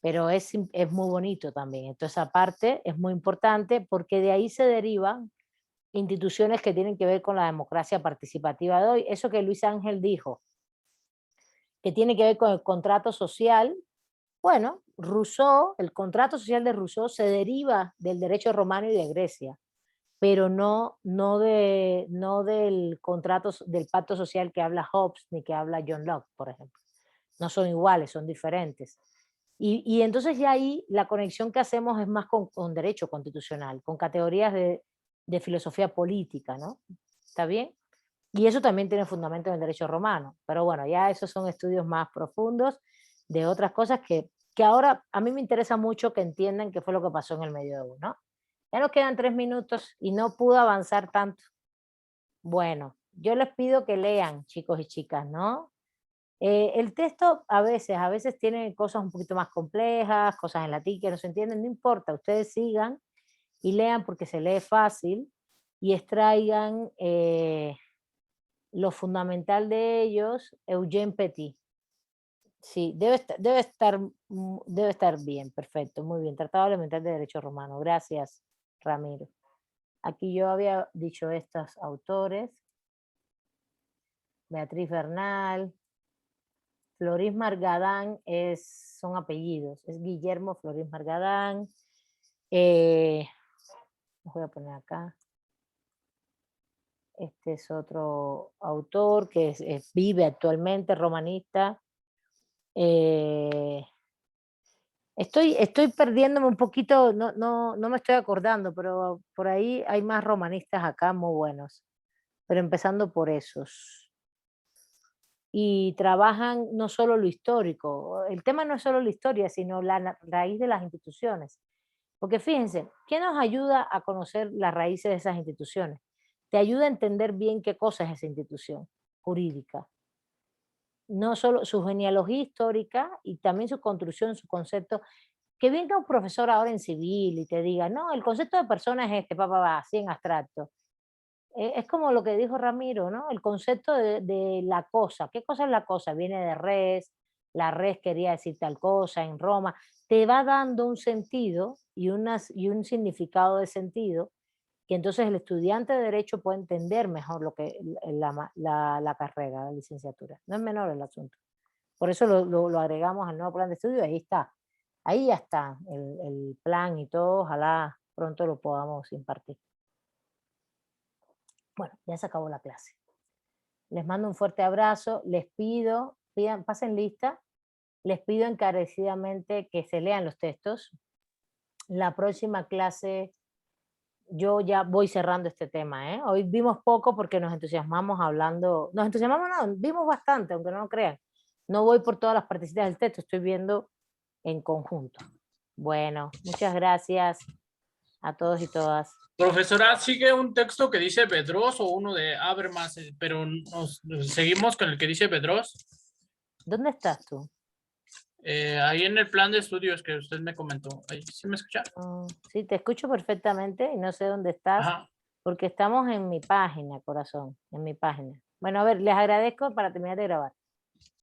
pero es muy bonito también. Entonces, aparte, es muy importante porque de ahí se derivan instituciones que tienen que ver con la democracia participativa de hoy. Eso que Luis Ángel dijo, que tiene que ver con el contrato social. Bueno, Rousseau, el contrato social de Rousseau se deriva del derecho romano y de Grecia, pero no del contrato, del pacto social que habla Hobbes ni que habla John Locke, por ejemplo. No son iguales, son diferentes. Y entonces ya ahí la conexión que hacemos es más con derecho constitucional, con categorías de filosofía política, ¿no? ¿Está bien? Y eso también tiene fundamento en el derecho romano. Pero bueno, ya esos son estudios más profundos de otras cosas que ahora a mí me interesa mucho que entiendan qué fue lo que pasó en el medioevo, ¿no? Ya nos quedan 3 minutos y no pude avanzar tanto. Bueno, yo les pido que lean, chicos y chicas, ¿no? El texto a veces tiene cosas un poquito más complejas, cosas en latín que no se entienden, no importa, ustedes sigan y lean porque se lee fácil y extraigan lo fundamental de ellos, Eugene Petit. Sí, debe estar bien, perfecto, muy bien. Tratado Elemental de Derecho Romano. Gracias, Ramiro. Aquí yo había dicho estos autores. Beatriz Bernal, Florís Margadán son apellidos. Es Guillermo Florís Margadán. Los voy a poner acá. Este es otro autor que vive actualmente, romanista. Estoy perdiéndome un poquito, no me estoy acordando, pero por ahí hay más romanistas acá muy buenos. Pero empezando por esos. Y trabajan no solo lo histórico. El tema no es solo la historia, sino la raíz de las instituciones. Porque fíjense, ¿qué nos ayuda a conocer las raíces de esas instituciones? Te ayuda a entender bien qué cosa es esa institución jurídica. No solo su genealogía histórica y también su construcción, su concepto. Que venga un profesor ahora en civil y te diga, no, el concepto de persona es este, así en abstracto. Es como lo que dijo Ramiro, ¿no? El concepto de la cosa. ¿Qué cosa es la cosa? Viene de res, la res quería decir tal cosa en Roma. Te va dando un sentido y un significado de sentido que entonces el estudiante de Derecho puede entender mejor lo que la carrera, la licenciatura. No es menor el asunto. Por eso lo agregamos al nuevo plan de estudio. Ahí está. Ahí ya está el plan y todo. Ojalá pronto lo podamos impartir. Bueno, ya se acabó la clase. Les mando un fuerte abrazo. Les pido, pasen lista. Les pido encarecidamente que se lean los textos. La próxima clase yo ya voy cerrando este tema, ¿eh? Hoy vimos poco porque nos entusiasmamos hablando. Nos entusiasmamos, no, vimos bastante, aunque no lo crean. No voy por todas las partecitas del texto, estoy viendo en conjunto. Bueno, muchas gracias a todos y todas. Profesora, ¿sigue un texto que dice Bedros o uno de Habermas, pero seguimos con el que dice Bedros? ¿Dónde estás tú? Ahí en el plan de estudios que usted me comentó. ¿Ahí sí me escucha? Sí, te escucho perfectamente y no sé dónde estás, Ajá. porque estamos en mi página, corazón, en mi página. Bueno, a ver, les agradezco para terminar de grabar.